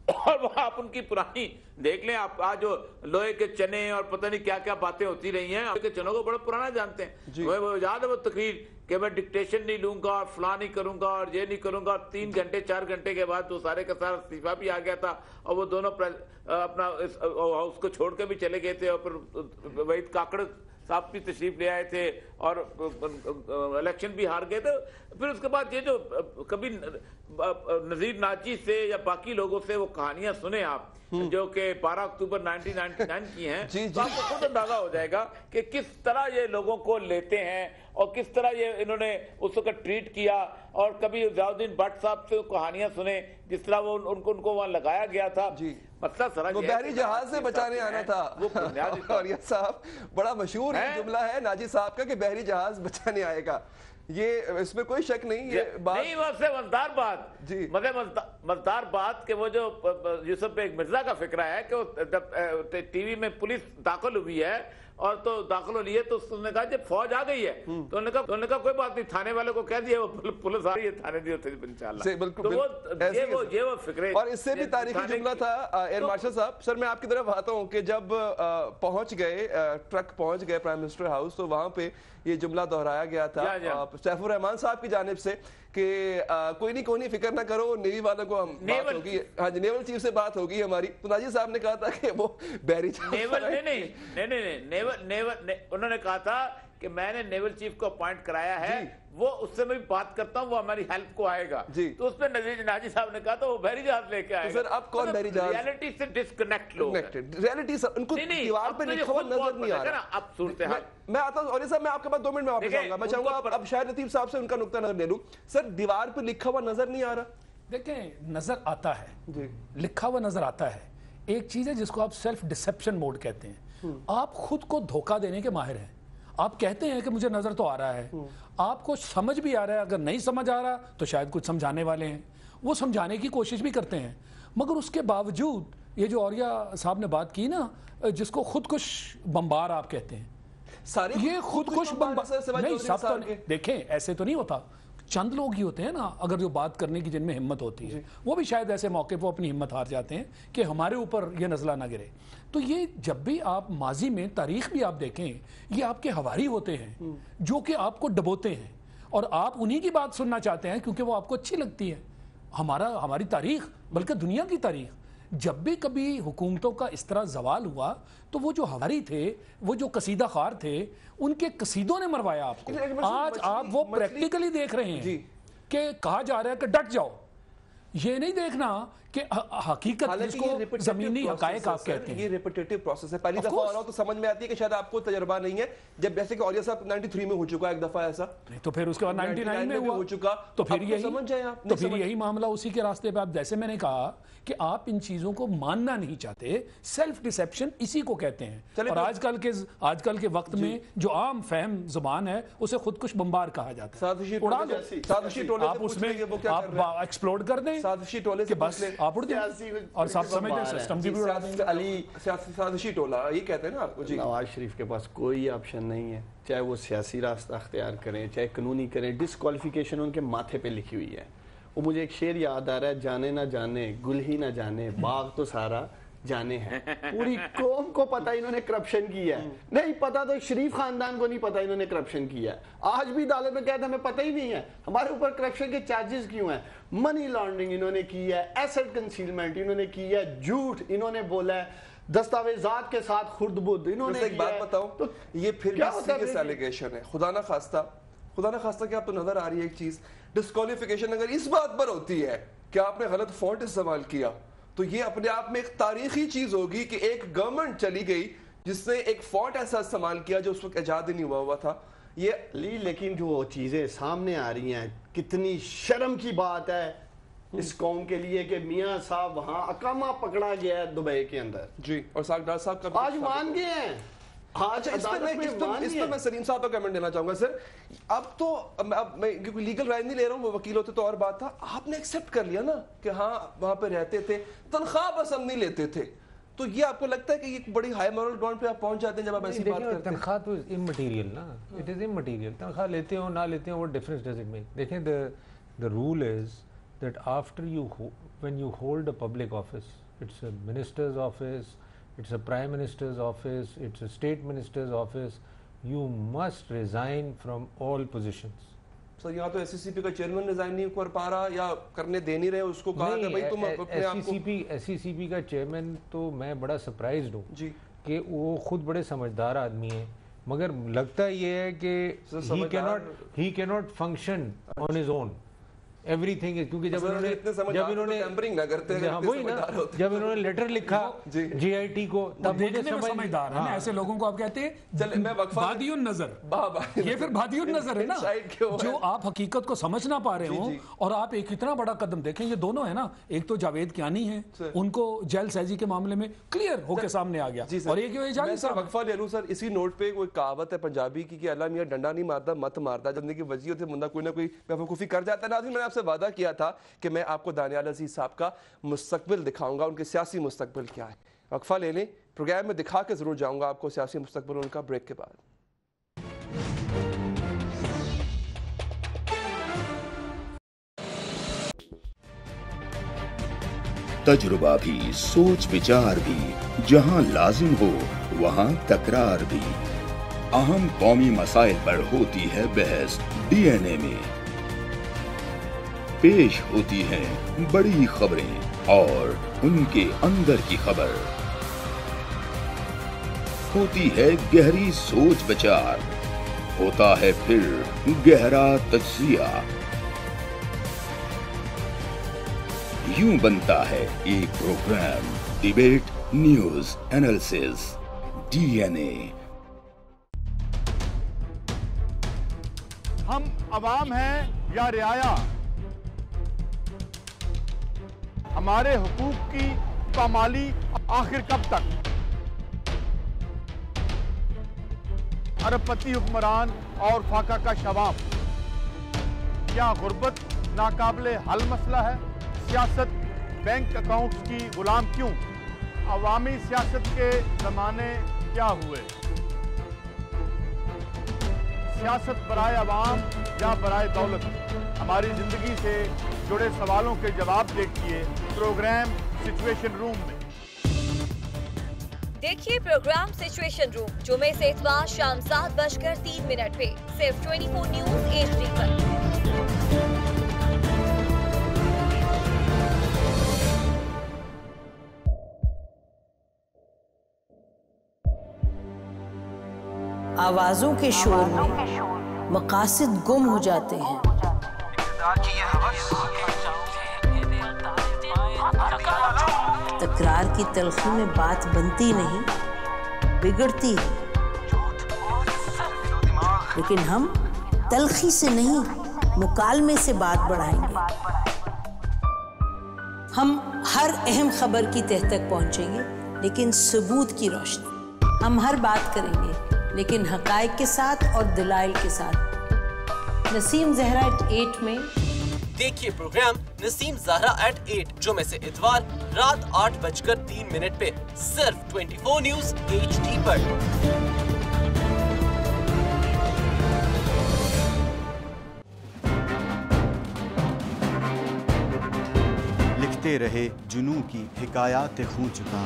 और वह आप उनकी पुरानी देख लें, आप आज जो लोहे के चने और पता नहीं क्या क्या बातें होती रही हैं, लोहे के चनों को बड़ा पुराना जानते हैं। वो याद है वो तकरीर कि मैं डिक्टेशन नहीं लूंगा और फलां नहीं करूंगा और ये नहीं करूंगा, और 3 घंटे 4 घंटे के बाद वो सारे का सारा इस्तीफा भी आ गया था, और वो दोनों अपना हाउस को छोड़ के भी चले गए थे, और फिर वहीद काकड़ साहब भी तशरीफ ले आए थे और इलेक्शन भी हार गए थे। फिर उसके बाद ये जो कभी नजीर नाची से या बाकी लोगों से वो कहानियां सुने आप, जो कि 12 अक्टूबर 1999 की हैं, तो आपको खुद अंदाजा हो जाएगा कि किस तरह ये लोगों को लेते हैं और किस तरह ये इन्होंने उस वक्त ट्रीट किया। और कभी ज़ियाउद्दीन भट्ट साहब से कहानियां सुने जिस तरह वो उनको वहां लगाया गया था। मतलब सर वो बहरी जहाज से बचाने आना था वो। और ये साहब बड़ा मशहूर जुमला है नाजी साहब का कि बहरी जहाज बचाने आएगा, ये इसमें कोई शक नहीं। ये बात नहीं, वैसे मजेदार बात जी, मजेदार बात कि वो जो यूसुफ बेग मिर्जा का फिक्रा है कि वो टीवी में पुलिस दाखिल हुई है और तो दाखिल हो लिए, तो उसने कहा जब फौज आ गई है तो उन्होंने कहा कोई बात नहीं, थाने वाले को कह दिया, वो पुलिस आ रही है, थाने दी होती इंशाल्लाह। तो वो फिक्रे। और इससे भी तारीखी जुमला था एयर मार्शल साहब। सर मैं आपकी तरफ आता हूँ कि जब पहुंच गए, ट्रक पहुंच गए प्राइम मिनिस्टर हाउस, तो वहां पे ये जुमला दोहराया गया था सैफुर रहमान साहब की जानिब से कि कोई नहीं फिक्र ना करो, नेवी वालों को हम बात होगी, हाँ जी नेवल चीफ से बात होगी हमारी। तो नाजी साहब ने कहा था कि वो बहरी नेवल उन्होंने कहा था कि मैंने नेवल चीफ को अपॉइंट कराया है, वो उससे मैं भी बात करता हूँ, वो हमारी हेल्प को आएगा। तो उस पर नाजी साहब ने कहा था वो बहरी जहाज लेके आएगा। तो सर अब कौन बहरी जहाज? रियलिटी से डिस्कनेक्ट लोग, रियलिटी उनको दीवार पे लिखा हुआ नजर नहीं आ रहा। अब सूरत हाल मैं आता हूँ, और साहब मैं आपके पास 2 मिनट में वापस आऊंगा। मैं चाहूंगा अब शायद नतीब साहब से उनका नुक्ता नजर ले लूं। सर दीवार पे लिखा हुआ नजर नहीं आ रहा? देखें, नजर आता है, लिखा हुआ नजर आता है। एक चीज है जिसको आप सेल्फ डिसेप्शन मोड कहते हैं। आप खुद को धोखा देने के माहिर हैं। आप कहते हैं कि मुझे नजर तो आ रहा है, आपको समझ भी आ रहा है, अगर नहीं समझ आ रहा तो शायद कुछ समझाने वाले हैं, वो समझाने की कोशिश भी करते हैं। मगर उसके बावजूद ये जो औरिया साहब ने बात की ना, जिसको खुदकुश बम्बार आप कहते हैं, सारे ये खुदकुश बम्बार नहीं, सब तो देखें ऐसे तो नहीं होता। चंद लोग ही होते हैं ना अगर जो बात करने की जिनमें हिम्मत होती है, वो भी शायद ऐसे मौके पर अपनी हिम्मत हार जाते हैं कि हमारे ऊपर ये नज़ला ना गिरे। तो ये जब भी आप माजी में तारीख भी आप देखें, ये आपके हवारी होते हैं जो कि आपको डबोते हैं और आप उन्हीं की बात सुनना चाहते हैं क्योंकि वो आपको अच्छी लगती है। हमारी तारीख, बल्कि दुनिया की तारीख, जब भी कभी हुकूमतों का इस तरह जवाल हुआ तो वो जो हवारी थे, वो जो कसीदा खार थे, उनके कसीदों ने मरवाया आपको। आज आप वो प्रैक्टिकली देख रहे हैं कि कहा जा रहा है कि डट जाओ, ये नहीं देखना कि हकीकत जिसको जमीनी हकायक आप कहते हैं। ये रिपीटेटिव प्रोसेस है। पहली दफा आ रहा हो तो समझ में आती है कि शायद आपको तजर्बा नहीं है, जब जैसे कि औलिया साहब 93 में हो चुका एक दफा ऐसा, नहीं तो फिर उसके बाद 99 में हो चुका, तो फिर यही समझ जाए आप, तो फिर यही मामला उसी के रास्ते पे। आप जैसे मैंने कहा कि आप इन चीजों को मानना नहीं चाहते, सेल्फ डिसेप्शन इसी को कहते हैं। और आजकल के वक्त में जो आम फहम जुबान है उसे खुदकुश बम्बार कहा जाता है। उड़ा दो, आप उसमें आप एक्सप्लोड कर दें साजिशी टोले से बस आप उड़ जाए और सब समझते सिस्टम की भी उड़ा देंगे। अली साजिशी टोला ये कहते हैं ना आपको जी। नवाज शरीफ के पास कोई ऑप्शन नहीं है, चाहे वो सियासी रास्ता अख्तियार करें चाहे कानूनी करें, डिस्क्वालिफिकेशन उनके माथे पे लिखी हुई है। वो मुझे एक शेर याद आ रहा है, जाने ना जाने गुल ही ना जाने बाग तो सारा जाने हैं। पूरी कौम को पता इन्होंने करप्शन किया है, नहीं पता तो शरीफ खानदान को नहीं पता इन्होंने करप्शन किया है। आज भी अदालत में कहते हमें पता ही नहीं है हमारे ऊपर करप्शन के चार्जेस क्यों हैं। मनी लॉन्ड्रिंग इन्होंने की है, एसेट कंसीलमेंट इन्होंने की है, झूठ इन्होंने बोला है, दस्तावेजात के साथ खुर्द-बुर्द इन्होंने। एक बात बताऊं तो ये फिर क्या सीरियस एलिगेशन है। खुदा ना खास्ता क्या आपको नजर आ रही है एक चीज, डिस्क्वालिफिकेशन अगर इस बात पर होती है कि आपने गलत फॉन्ट इस्तेमाल किया तो ये अपने आप में एक तारीखी चीज होगी कि एक गवर्नमेंट चली गई जिसने एक फॉन्ट ऐसा इस्तेमाल किया जो उस वक्त इजाद ही नहीं हुआ था। ये लेकिन जो चीजें सामने आ रही हैं, कितनी शर्म की बात है इस कौम के लिए कि मियां साहब वहां अकामा पकड़ा गया है दुबई के अंदर जी, और सागदार साहब का आज मान गए हैं। आज इस पर मैं सलीम साहब का कमेंट देना चाहूंगा सर। अब तो मैं क्योंकि लीगल राय नहीं ले रहा हूँ, वो वकील होते तो और बात था। आपने एक्सेप्ट कर लिया ना कि हाँ वहां पे रहते थे, तनख्वाह बस हम नहीं लेते थे, तो ये आपको लगता है कि एक बड़ी हाई मॉरल ग्राउंड पे आप पहुंच जाते हैं जब आप ऐसी बात करते हैं। तनख्वाह तो इमटेरियल ना, इट इज इमटेरियल। तनख्वाह लेते हो ना लेते हो वो डिफरेंस डज इट मेक। देखें the rule is that after when you hold a public office, it's a minister's office, it's a prime minister's office, it's a state minister's office, you must resign from all positions. Sir यहाँ तो SCCP का chairman resign नहीं कर पा रहा या करने दे नहीं रहे, उसको कहा कि भाई तुम अपने आप को। एससीसीपी का चेयरमैन तो मैं बड़ा सरप्राइज्ड हूँ कि वो खुद बड़े समझदार आदमी हैं, मगर लगता ये है कि he cannot function on his own. Everything है, क्योंकि जब इन्होंने लेटर लिखा जीआईटी को तब मुझे समझदार है ना, ऐसे लोगों को आप कहते हैं बादियुन नजर। ये फिर बादियुन नजर है ना, जो आप हकीकत को समझ ना पा रहे हो। और आप एक इतना बड़ा कदम देखें, ये दोनों है ना, एक तो जावेद कियानी है, उनको जेल सैजी के मामले में क्लियर होकर सामने आ गया, और एक वक्फा ले लूं सर। इसी नोट पे कोई कहावत है पंजाबी की कि अल्लाह मियां डंडा नहीं मारता मत मारता, जब देखिए वजी होते मुंडा कोई ना कोई बेवकूफी कर जाता है। नाज़रीन, मैंने आपसे वादा किया था कि मैं आपको दानियाल अजीज साहब का मुस्तकबिल दिखाऊंगा, उनके सियासी मुस्तकबिल क्या है। वक्फा ले लें, प्रोग्राम में दिखा के जरूर जाऊंगा आपको सियासी मुस्तकबिल उनका, ब्रेक के बाद। तजुर्बा भी, सोच विचार भी, जहां लाजिम हो वहां तकरार भी। अहम कौमी मसाइल पर होती है बहस डीएनए में। पेश होती हैं बड़ी खबरें और उनके अंदर की खबर। होती है गहरी सोच विचार, होता है फिर गहरा तज्जिया। यूं बनता है एक programme, debate news analysis DNA. हम अवाम हैं या रियाया, हमारे हुकूक की पामाली आखिर कब तक? अरबपति हुक्मरान और फाका का शवाब, क्या गुर्बत नाकाबिले हल मसला है? सियासत बैंक अकाउंट्स की गुलाम क्यों? अवामी सियासत के जमाने क्या हुए? सियासत बराए अवाम या बराए दौलत, हमारी जिंदगी से जुड़े सवालों के जवाब देखिए प्रोग्राम सिचुएशन रूम में। देखिए प्रोग्राम सिचुएशन रूम जुमे से इतवार शाम 7:03 पे सिर्फ 24 न्यूज HD पर। आवाजों के शोर में मकासद गुम हो जाते हैं। तकरार की तलखी में बात बनती नहीं, बिगड़ती है। लेकिन हम तलखी से नहीं, मुकालमे से बात बढ़ाएंगे। हम हर अहम खबर की तह तक पहुंचेंगे, लेकिन सबूत की रोशनी। हम हर बात करेंगे, लेकिन हकायक के साथ और दलाइल के साथ। नसीम ज़हरा @8 में देखिए प्रोग्राम नसीम ज़हरा @8 जुमे से इतवार रात 8:03 पे सिर्फ 24 न्यूज HD पर। लिखते रहे जुनू की हिकायात खूं चुका,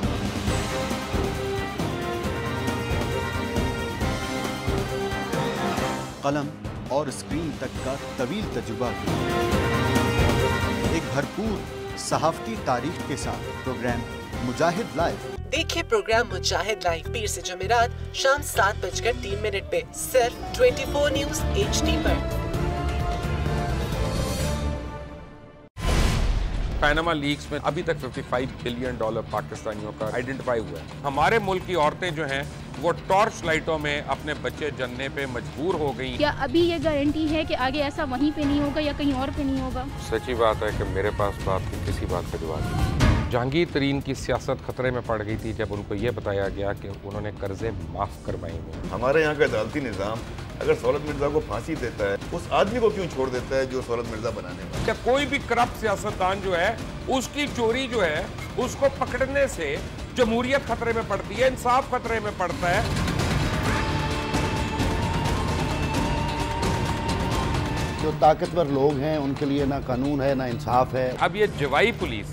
कलम और स्क्रीन तक का तवील तजुर्बा, एक भरपूर सहाफती तारीख के साथ प्रोग्राम मुजाहिद लाइव। देखिए प्रोग्राम मुजाहिद लाइव पीर से जुमेरात शाम 7:03 पे सिर्फ 24 न्यूज HD पर। पैनामा लीक्स में अभी तक $55 बिलियन पाकिस्तानियों का आइडेंटिफाई हुआ है। हमारे मुल्क की औरतें जो हैं वो टॉर्च लाइटों में अपने बच्चे जनने पे मजबूर हो गई। क्या अभी ये गारंटी है कि आगे ऐसा वहीं पे नहीं होगा या कहीं और पे नहीं होगा? सच्ची बात है कि मेरे पास बात की किसी बात का जवाब नहीं। जहांगीर तरीन की सियासत खतरे में पड़ गई थी जब उनको ये बताया गया कि उन्होंने कर्जे माफ करवाएंगे। हमारे यहाँ का अदालती निज़ाम अगर सौलत मिर्जा को फांसी देता है, उस आदमी को क्यों छोड़ देता है जो सौलत मिर्जा बनाने वाला? क्या कोई भी करप्ट सियासतदान जो है उसकी चोरी जो है उसको पकड़ने से जमहूरियत खतरे में पड़ती है, इंसाफ खतरे में पड़ता है। जो ताकतवर लोग हैं उनके लिए ना कानून है ना इंसाफ है। अब ये जवाई पुलिस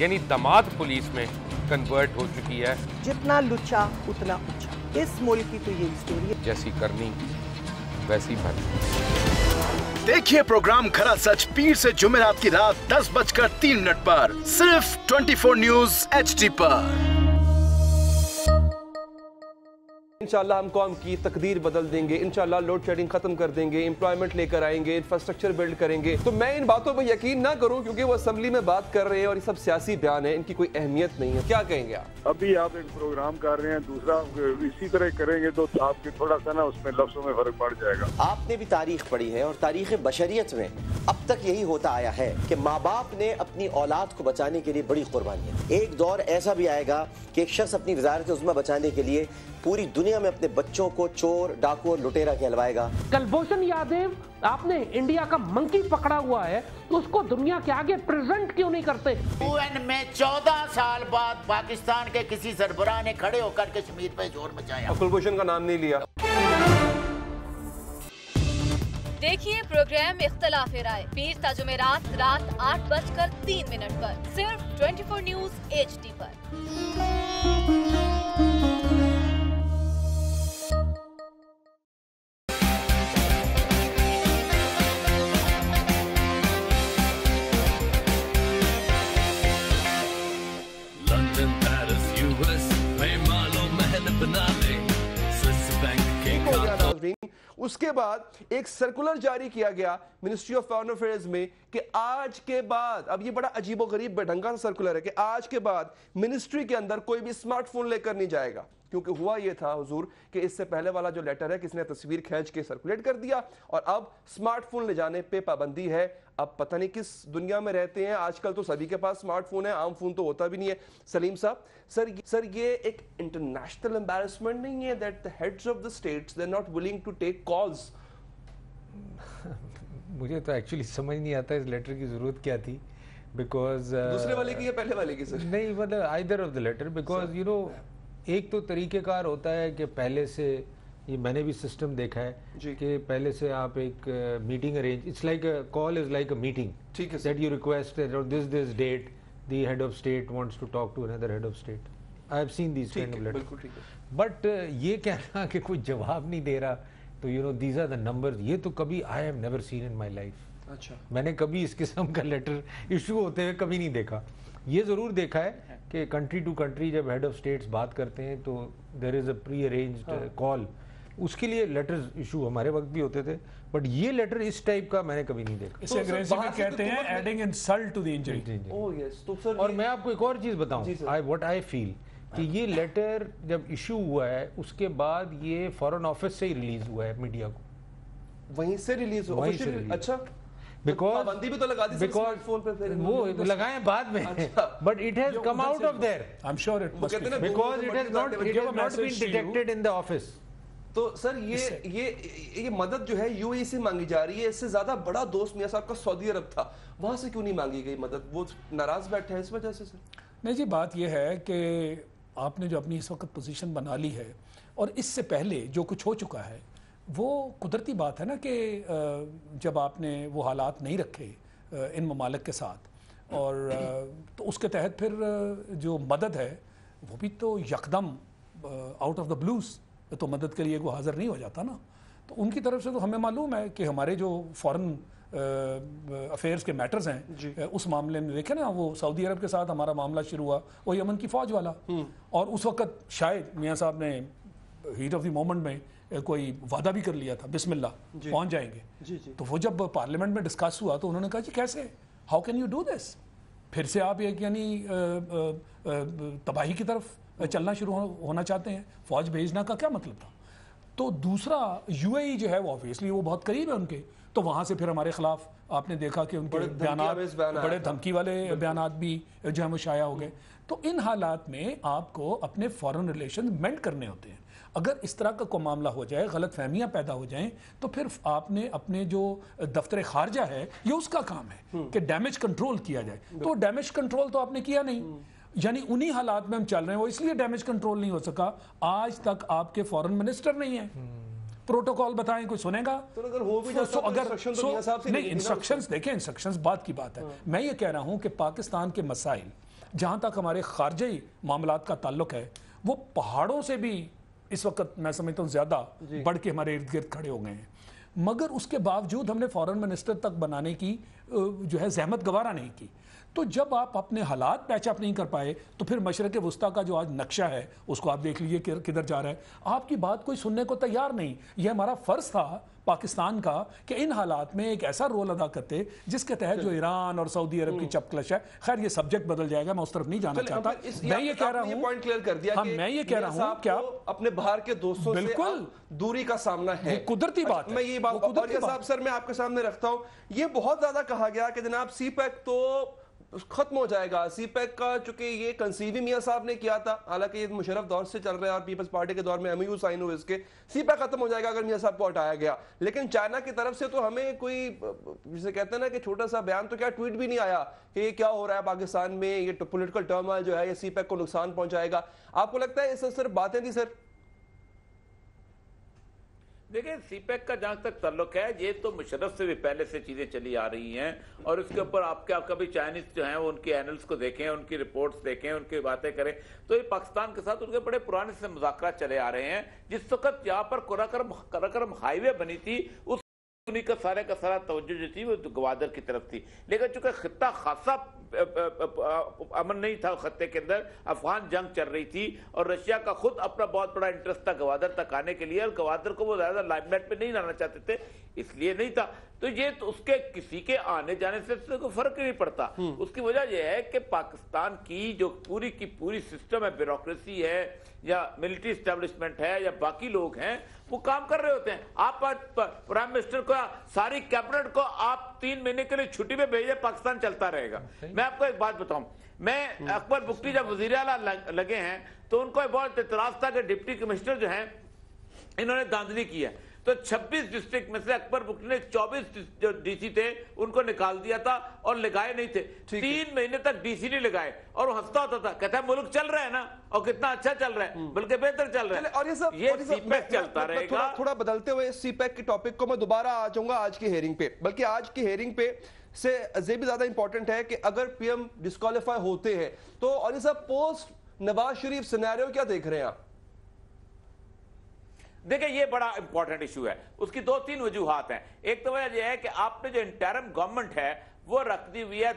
यानी दामाद पुलिस में कन्वर्ट हो चुकी है। जितना लुच्चा उतना ऊंचा। इस मुल्क की तो यही स्टोरी है। जैसी करनी वैसी भरनी। देखिए प्रोग्राम खरा सच पीर से जुमेरात की रात 10:03 पर सिर्फ 24 न्यूज HD पर। इंशाल्लाह हम कौम की तकदीर बदल देंगे, इंशाल्लाह लोड शेडिंग खत्म कर देंगे, एम्प्लॉयमेंट लेकर आएंगे, इंफ्रास्ट्रक्चर बिल्ड करेंगे। तो मैं इन बातों पर यकीन ना करूं क्योंकि वो असेंबली में बात कर रहे हैं और ये सब सियासी बयान है, इनकी कोई अहमियत नहीं है। क्या कहेंगे आप? अभी आप एक प्रोग्राम कर रहे हैं, दूसरा इसी तरह करेंगे तो आपके थोड़ा सा ना उसमें लफ्जों में फर्क पड़ जाएगा। आपने भी तारीख पढ़ी है और तारीख बशरियत में अब तक यही होता आया है कि माँ बाप ने अपनी औलाद को बचाने के लिए बड़ी कुर्बानियां। एक दौर ऐसा भी आएगा कि एक शख्स अपनी वजारत उज़्मा बचाने के लिए पूरी दुनिया में अपने बच्चों को चोर, डाकू और लुटेरा कहलवाएगा। कुलभूषण यादव, आपने इंडिया का मंकी पकड़ा हुआ है तो उसको दुनिया के आगे प्रेजेंट क्यों नहीं करते? UN में 14 साल बाद पाकिस्तान के किसी सरबराह ने खड़े होकर कश्मीर पे जोर मचाया। कुलभूषण का नाम नहीं लिया। देखिए प्रोग्राम इख्तलाफ राय पीर ता जुमेरात रात 8:03 पर सिर्फ 24 न्यूज HD पर। उसके बाद एक सर्कुलर जारी किया गया मिनिस्ट्री ऑफ फॉरेन अफेयर्स में कि आज के बाद, अब ये बड़ा अजीबोगरीब बेढंगा सा सर्कुलर है कि आज के बाद मिनिस्ट्री के अंदर कोई भी स्मार्टफोन लेकर नहीं जाएगा। क्योंकि हुआ ये था हुजूर कि इससे पहले वाला जो लेटर है किसने तस्वीर खींच के सर्कुलेट कर दिया और अब स्मार्टफोन ले जाने पे पाबंदी है। अब पता नहीं किस दुनिया में रहते हैं, आजकल तो सभी के पास स्मार्टफोन है, आम फोन तो होता भी नहीं है। सलीम साहब, सर ये एक इंटरनेशनल एम्बैरेसमेंट नहीं है that the heads of the states they are not willing to take calls? मुझे तो एक्चुअली समझ नहीं आता इस लेटर की जरूरत क्या थी, बिकॉज दूसरे वाले की या पहले वाले की? सर नहीं, मतलब either of the latter, because you know एक तो तरीक़ेकार होता है कि पहले से یہ میں نے بھی سسٹم دیکھا ہے کہ پہلے سے آپ ایک meeting arrange, it's like call is like a meeting that you request this that the head of state wants to talk to another head of state. I have seen these kind of letters. But یہ کہنا کہ کوئی جواب نہیں دے رہا تو you know these are the numbers, یہ تو کبھی I have never seen in my life. اچھا میں نے کبھی اس قسم کا لیٹر ایشو ہوتے ہوئے کبھی نہیں دیکھا. یہ ضرور دیکھا ہے کہ کنٹری ٹو کنٹری جب ہیڈ آف اسٹیٹس بات کرتے ہیں تو دیر از اے پری ارینجڈ کال، اس کے لیے لیٹرز ایشو ہمارے وقت بھی ہوتے تھے، بٹ یہ لیٹر اس ٹائپ کا میں نے کبھی نہیں دیکھا. اسے انگریزی میں کہتے ہیں adding insult to the injury. اور میں آپ کو ایک اور چیز بتاؤں، واٹ آئی فیل کہ یہ لیٹر جب ایشو ہوا ہے اس کے بعد یہ فارن آفس سے ہی ریلیز ہوا ہے میڈیا کو، وہیں سے ریلیز ہوا. اچھا بیکاز وہ لگائیں بعد میں، but it has come out of there because it has not been detected in the office. تو سر یہ مدد جو ہے یو اے ای سے مانگی جا رہی ہے، اس سے زیادہ بڑا دوست میاں صاحب کا سعودی عرب تھا، وہاں سے کیوں نہیں مانگی گئی مدد؟ وہ ناراض بیٹھے ہیں اس وجہ سے؟ سر نہیں جی، بات یہ ہے کہ آپ نے جو اپنی اس وقت پوزیشن بنا لی ہے اور اس سے پہلے جو کچھ ہو چکا ہے وہ قدرتی بات ہے نا کہ جب آپ نے وہ حالات نہیں رکھے ان ممالک کے ساتھ اور تو اس کے تحت پھر جو مدد ہے وہ بھی تو یکدم آؤٹ آف دا بلوز تو مدد کے لیے وہ حاضر نہیں ہو جاتا نا. تو ان کی طرف سے تو ہمیں معلوم ہے کہ ہمارے جو فارن افیئرس کے میٹرز ہیں اس معاملے میں دیکھیں نا، وہ سعودی عرب کے ساتھ ہمارا معاملہ شروع ہوا وہ یمن کی فوج والا، اور اس وقت شاید میاں صاحب نے ہیٹ آف دی مومنٹ میں کوئی وعدہ بھی کر لیا تھا بسم اللہ پہنچ جائیں گے. تو وہ جب پارلیمنٹ میں ڈسکس ہوا تو انہوں نے کہا جی کیسے، how can you do this? پھر سے آپ ایک یعنی تباہی کی طرف چلنا شروع ہونا چاہتے ہیں، فوج بھیجنا کا کیا مطلب تھا؟ تو دوسرا یو اے ای جو ہے وہ آبویسلی وہ بہت قریب ہے ان کے، تو وہاں سے پھر ہمارے خلاف آپ نے دیکھا کہ ان کے بیانات بڑے دھمکی والے بیانات بھی جو ہے وہ شائع ہو گئے. تو ان حالات میں آپ کو اپنے فارن ریلیشن مینڈ کرنے ہوتے ہیں. اگر اس طرح کا کوئی معاملہ ہو جائے، غلط فہمیاں پیدا ہو جائیں، تو پھر آپ نے اپنے جو دفتر خارجہ ہے یہ اس کا کام ہے کہ ڈیمیج کنٹرول کیا جائے. تو ڈیمیج کنٹرول تو آپ نے کیا نہیں، یعنی انہی حالات میں ہم چل رہے ہیں، وہ اس لیے ڈیمیج کنٹرول نہیں ہو سکا. آج تک آپ کے فارن منسٹر نہیں ہیں، پروٹوکول بتائیں کوئی سنے گا؟ نہیں، انسٹرکشنز دیکھیں، انسٹرکشنز بات کی بات ہے. میں یہ کہہ رہا ہوں کہ پاکستان کے مسائل جہاں تک ہمارے خارجی معاملات کا تعلق ہے وہ پہاڑوں سے بھی اس وقت میں سمجھتا ہوں زیادہ بڑھ کے ہمارے ارد گرد کھڑے ہو گئے ہیں، مگر اس کے باوجود ہم نے فارن منسٹر تک بنانے کی جو ہے زحمت گوارا نہیں کی. تو جب آپ اپنے حالات پیچ اپ نہیں کر پائے تو پھر مشرق وسطیٰ کا جو آج نقشہ ہے اس کو آپ دیکھ لیجئے کدھر جا رہا ہے. آپ کی بات کوئی سننے کو تیار نہیں. یہ ہمارا فرض تھا پاکستان کا کہ ان حالات میں ایک ایسا رول ادا کرتے جس کے تحت جو ایران اور سعودی عرب کی چپ کلش ہے. خیر یہ سبجیکٹ بدل جائے گا، میں اس طرف نہیں جانا چاہتا. میں یہ کہہ رہا ہوں پوائنٹ کلیئر کر دیا کہ میں یہ کہہ رہا ہوں کہ آپ اپنے باہر کے دوستوں سے دوری کا سامنا ہے، قدرتی بات ہے. میں یہ بات صاحب سر میں آپ کے سامنے رکھتا ہوں. یہ بہت زیادہ کہا گیا کہ جناب سی پیک تو ختم ہو جائے گا. سی پیک کا چونکہ یہ کنسیو میاں صاحب نے کیا تھا، حالانکہ یہ مشرف دور سے چل رہا ہے اور پیپلز پارٹی کے دور میں ایم یو سائن ہوئے اس کے، سی پیک ختم ہو جائے گا اگر میاں صاحب کو ہٹایا گیا. لیکن چائنا کی طرف سے تو ہمیں کوئی جسے کہتے ہیں نا کہ چھوٹا سا بیان تو کیا ٹویٹ بھی نہیں آیا کہ یہ کیا ہو رہا ہے پاکستان میں، یہ پولیٹیکل ٹرموائل جو ہے یہ سی پیک کو نقصان پہنچائے گا. آپ کو لگتا ہے اس سے صرف باتیں تھی سر؟ دیکھیں سی پیک کا جہاں تک تعلق ہے یہ تو مشرف سے بھی پہلے سے چیزیں چلی آ رہی ہیں، اور اس کے اوپر آپ کبھی چائنیز جو ہیں وہ ان کی اینلز کو دیکھیں، ان کی رپورٹس دیکھیں، ان کی باتیں کریں، تو یہ پاکستان کے ساتھ ان کے بڑے پرانے سے مذاکرات چلے آ رہے ہیں. جس وقت یہاں پر قراقرم ہائی وے بنی تھی اس انہی کا سارا توجہ جو تھی وہ گوادر کی طرف تھی. لیکن چونکہ خطہ خاصا امن نہیں تھا خطے کے اندر، افغان جنگ چل رہی تھی اور رشیا کا خود اپنا بہت بڑا انٹرسٹ تھا گوادر تک آنے کے لیے، اور گوادر کو وہ زیادہ لائم لائٹ پہ نہیں لانا چاہتے تھے، اس لیے نہیں تھا. تو یہ تو اس کے کسی کے آنے جانے سے کوئی فرق نہیں پڑتا. اس کی وجہ یہ ہے کہ پاکستان کی جو پوری کی پوری سسٹم ہے، بیوروکریسی ہے یا ملٹری اسٹیبلشمنٹ ہے یا باقی لوگ ہیں، وہ کام کر رہے ہوتے ہیں. آپ پرائم منسٹر کو ساری کیبنٹ کو آپ 3 مہینے کے لیے چھٹی میں بھیجیں، پاکستان چلتا رہے گا. میں آپ کو ایک بات بتاؤں، میں اکبر بگٹی جب وزیر اعلیٰ لگے ہیں تو ان کو بہت اعتراض تھا کہ ڈپٹی کمشنر جو ہیں انہوں نے دھاندلی کی ہے. तो 26 डिस्ट्रिक्ट में से अकबर बुक ने 24 जो डीसी थे उनको निकाल दिया था और लगाए नहीं थे। 3 महीने तक डीसी नहीं लगाए और वो हंसता होता था, कहता है मुल्क चल रहा है ना, और कितना अच्छा चल रहा है, बल्कि बेहतर चल रहा है। और ये सब सीपैक चलता रहेगा। थोड़ा बदलते हुए सीपैक के टॉपिक को मैं दोबारा आ जाऊंगा आज की हेयरिंग पे, बल्कि आज की हेयरिंग पे से ये भी ज्यादा इंपॉर्टेंट है कि अगर पीएम डिस्क्वालीफाई होते हैं तो, और ये सब पोस्ट नवाज शरीफ सिनेरियो क्या देख रहे हैं आप? देखिए ये बड़ा इंपॉर्टेंट इशू है, उसकी 2-3 वजूहात हैं। एक तो वजह यह है कि आपने जो इंटरिम गवर्नमेंट है वो रख दी हुई है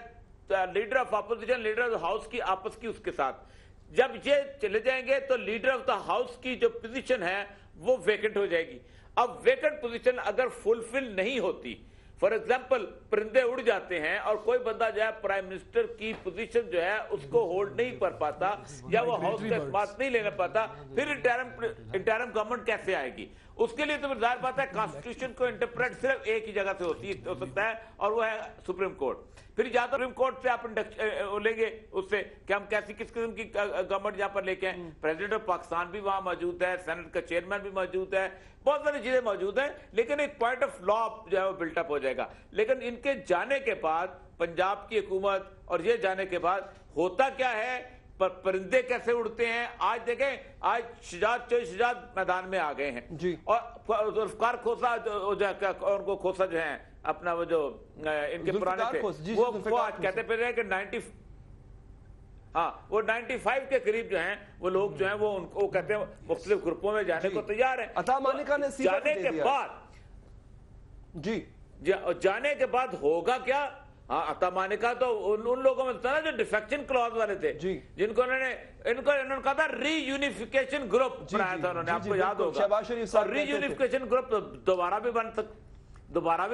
leader of opposition, leader of the house की आपस की उसके साथ। जब ये चले जाएंगे तो लीडर ऑफ द हाउस की जो पोजीशन है वो वेकेंट हो जाएगी। अब वेकेंट पोजीशन अगर फुलफिल नहीं होती, फॉर एग्जाम्पल परिंदे उड़ जाते हैं और कोई बंदा जो है प्राइम मिनिस्टर की पोजीशन जो है उसको होल्ड नहीं कर पाता या वो हाउस का बात नहीं लेना पाता, फिर इंटरिम गवर्नमेंट कैसे आएगी? उसके लिए तो जाहिर बात है कॉन्स्टिट्यूशन को इंटरप्रेट सिर्फ एक ही जगह से हो सकता है और वो है सुप्रीम कोर्ट। फिर या तो सुप्रीम कोर्ट से आप लेंगे उससे कि हम कैसी किस किस्म की गवर्नमेंट यहाँ पर लेके आए। प्रेसिडेंट ऑफ पाकिस्तान भी वहां मौजूद है, सेनेट का चेयरमैन भी मौजूद है, बहुत सारी चीजें मौजूद हैं, लेकिन एक पॉइंट ऑफ लॉ जो है वो बिल्टअप हो जाएगा। लेकिन इनके जाने के बाद पंजाब की हुकूमत और ये जाने के बाद होता क्या है, परिंदे कैसे उड़ते हैं। आज देखें, आज शुजात मैदान में आ गए हैं जी, और जुल्फकार खोसा उनको खोसा जो है अपना वो जो इनके पुराने थे वो आज कहते फिर रहे कि 95 के करीब जो हैं वो लोग जो हैं वो उनको कहते हैं मुख्तलिफ ग्रुपों में जाने को तैयार हैं। अता मालिका ने जाने के बाद जाने के बाद होगा क्या? हाँ, अता मालिका तो उन लोगों में था ना जो डिफेक्शन क्लॉज वाले थे जिनको इन्होंने कहा था रीयूनिफिकेशन ग्रुप बनाया था उन्होंने, आपको याद होगा। रीयूनिफिकेशन ग्रुप दोबारा भी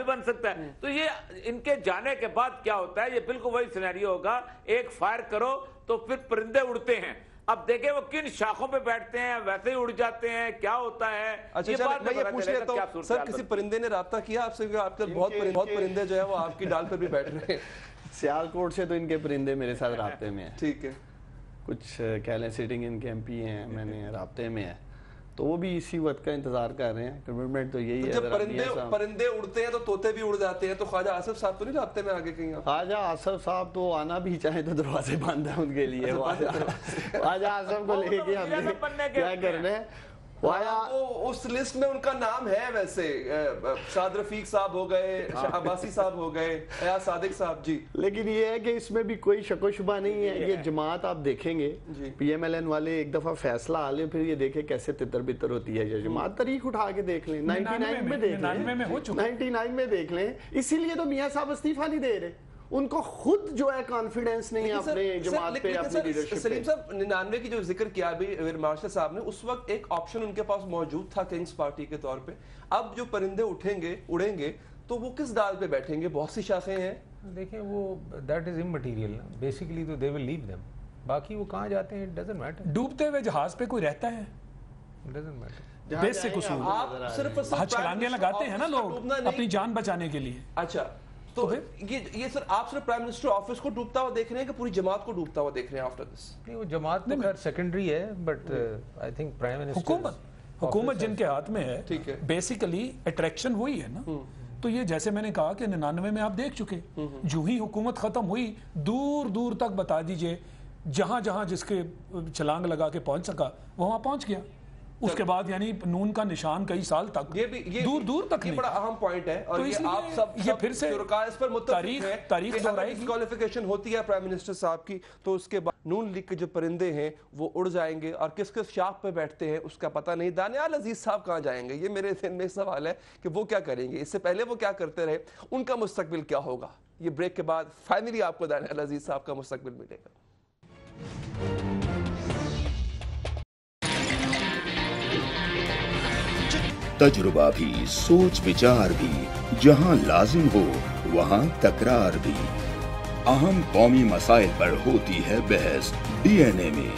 बन सकता है। तो ये इनके जाने के बाद क्या होता है, ये बिल्कुल वही सिनेरियो होगा, एक फायर करो तो फिर परिंदे उड़ते हैं। अब देखें वो किन शाखों पे बैठते हैं, वैसे ही उड़ जाते हैं, क्या होता है। अच्छा, मैं ये पूछ लेता हूं सर, किसी परिंदे ने राब्ता किया आपसे? आपके बहुत परिंदे जो है वो आपकी डाल पर भी बैठ रहे हैं। सियालकोट से तो इनके परिंदे मेरे साथ राब्ते में है। ठीक है, कुछ कह लें सिटिंग इनके एमपी हैं, मैंने राब्ते में है, तो वो भी इसी वक्त का इंतजार कर रहे हैं। कमिटमेंट तो यही है। जब परिंदे उड़ते हैं तो तोते भी उड़ जाते हैं, तो ख्वाजा आसिफ साहब तो नहीं राब्ते में आगे कहीं? ख्वाजा आसिफ साहब तो आना भी चाहे तो दरवाजे बंद है उनके लिए। ख्वाजा आसिफ को लेके हमने क्या करना है? उस लिस्ट में उनका नाम है वैसे, साद रफीक साहब हो गए, अब्बासी साहब हो गए, अयाज सादिक साहब जी। लेकिन ये है कि इसमें भी कोई शक व शुबा नहीं है। ये जमात आप देखेंगे पीएमएलएन वाले एक दफा फैसला आ ले, फिर ये देखे कैसे तितर बितर होती है ये जमात। तारीख उठा के देख लें, 99 में देख लें, 99 में देख लें। इसीलिए तो मियां साहब इस्तीफा नहीं दे रहे, उनको खुद जो है कॉन्फिडेंस नहीं है अपने जमात पे, अपनी लीडरशिप पे। सलीम साहब, 99 की जो जिक्र किया अभी एयर मार्शल साहब ने, उस वक्त एक ऑप्शन उनके पास मौजूद था किंग्स पार्टी के तौर पे। अब जो परिंदे उड़ेंगे तो वो किस डाल पे बैठेंगे? बहुत सी शाखें हैं। देखें वो दैट इज इमटेरियल, बेसिकली तो दे विल लीव देम, बाकी वो कहाँ जाते हैं डजंट मैटर। डूबते हुए जहाज पे कोई रहता है, डजंट मैटर। बेसिक उसूल, आप सिर्फ छलांगे लगाते हैं ना लोग अपनी जान बचाने के लिए। अच्छा, तो ये सर आप सिर्फ प्राइम मिनिस्टर ऑफिस को डूबता हुआ देख रहे हैं कि पूरी जमात को डूबता हुआ देख रहे हैं आफ्टर दिस? नहीं, वो जमात तो खैर सेकेंडरी है, but I think prime minister हुकूमत जिनके हाथ में है, ठीक है, बेसिकली अट्रैक्शन वही है ना। तो ये जैसे मैंने कहा कि 99 में आप देख चुके, जो ही हुकूमत खत्म हुई दूर दूर तक बता दीजिए, जहां जहां जिसके छलांग लगा के पहुंच सका वो वहां पहुंच गया। उसके बाद यानी नून का निशान कई साल तक दूर दूर तक ये बड़ा अहम पॉइंट है। और तो ये आप सब ये फिर से इस पर तारीख दोहराएगी। क्वालिफिकेशन होती है प्राइम मिनिस्टर साहब की, तो उसके बाद नून लीग के जो परिंदे हैं वो उड़ जाएंगे और किस किस शाख पे बैठते हैं उसका पता नहीं। दानियाल अजीज साहब कहाँ जाएंगे, ये मेरे ज़हन में सवाल है कि वो क्या करेंगे। इससे पहले वो क्या करते रहे, उनका मुस्तकबिल क्या होगा। ये ब्रेक के बाद फाइनली आपको दानियाल अजीज साहब का मुस्तकबिल मिलेगा। तजुर्बा भी, सोच विचार भी, जहां लाजिम हो वहां तकरार भी। अहम कौमी मसाइल पर होती है बहस डीएनए में।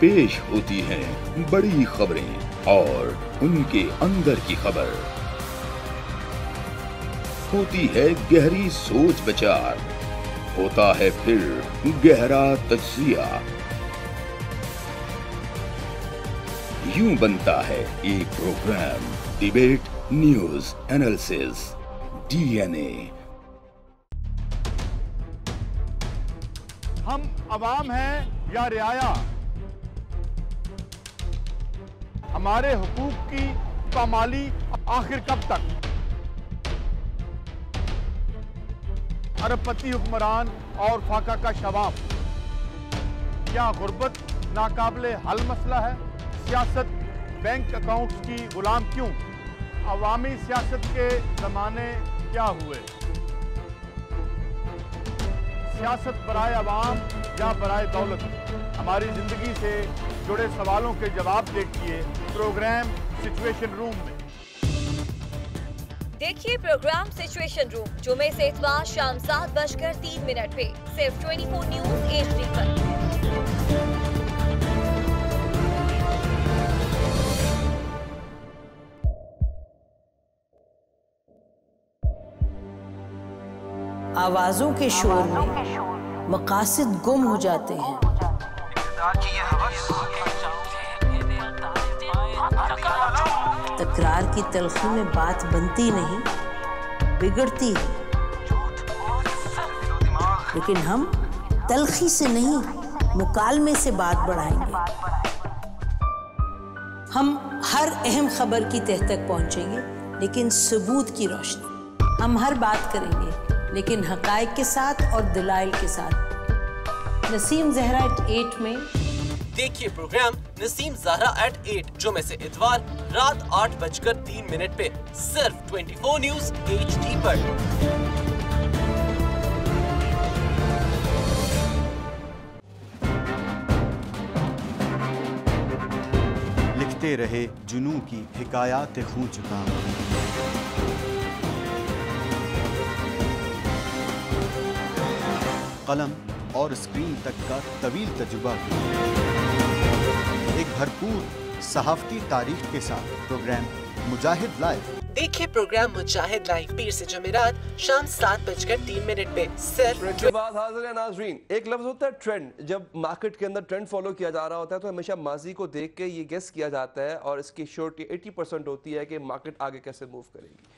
पेश होती हैं बड़ी खबरें और उनके अंदर की खबर। होती है गहरी सोच विचार, होता है फिर गहरा तज्जिया। यूं बनता है एक programme debate news analysis DNA। हम अवाम हैं या रियाया, हमारे हुकूक की पामाली आखिर कब तक? अरबपति हुक्मरान और फाका का शवाब, क्या गुर्बत नाकाबिले हल मसला है? सियासत बैंक अकाउंट्स की गुलाम क्यों? अवामी सियासत के जमाने क्या हुए? सियासत बराए अवाम या बराए दौलत? हमारी जिंदगी से जुड़े सवालों के जवाब देखिए प्रोग्राम सिचुएशन रूम में। देखिए प्रोग्राम सिचुएशन रूम जुमे से इतवार शाम 7:03 पे सिर्फ 24 न्यूज HD पर। आवाजों के शोर में मकासद गुम हो जाते हैं। तकरार की तलखी में बात बनती नहीं, बिगड़ती है। लेकिन हम तलखी से नहीं, मुकालमे से बात बढ़ाएंगे। हम हर अहम खबर की तह तक पहुंचेंगे, लेकिन सबूत की रोशनी। हम हर बात करेंगे, लेकिन हकायक के साथ और दलाइल के साथ। नसीम ज़हरा @8 में देखिए प्रोग्राम नसीम ज़हरा @8 जुमे से इतवार रात 8:03 पे सिर्फ 24 न्यूज HD पर। लिखते रहे जुनू की हिकायात खूं चुका, कलम और स्क्रीन तक का तवील तजुर्बा, एक भरपूर सहाफती तारीख के साथ प्रोग्राम मुजाहिद लाइव। देखिए प्रोग्राम मुजाहिद लाइव पीर से जुमेरात शाम 7:03 पे सिर्फ। के बाद हाजिर है नाजरीन। एक लफ्ज होता है ट्रेंड। जब मार्केट के अंदर ट्रेंड फॉलो किया जा रहा होता है तो हमेशा माजी को देख के ये गेस किया जाता है और इसकी श्योरिटी 80% होती है कि मार्केट आगे कैसे मूव करेगी।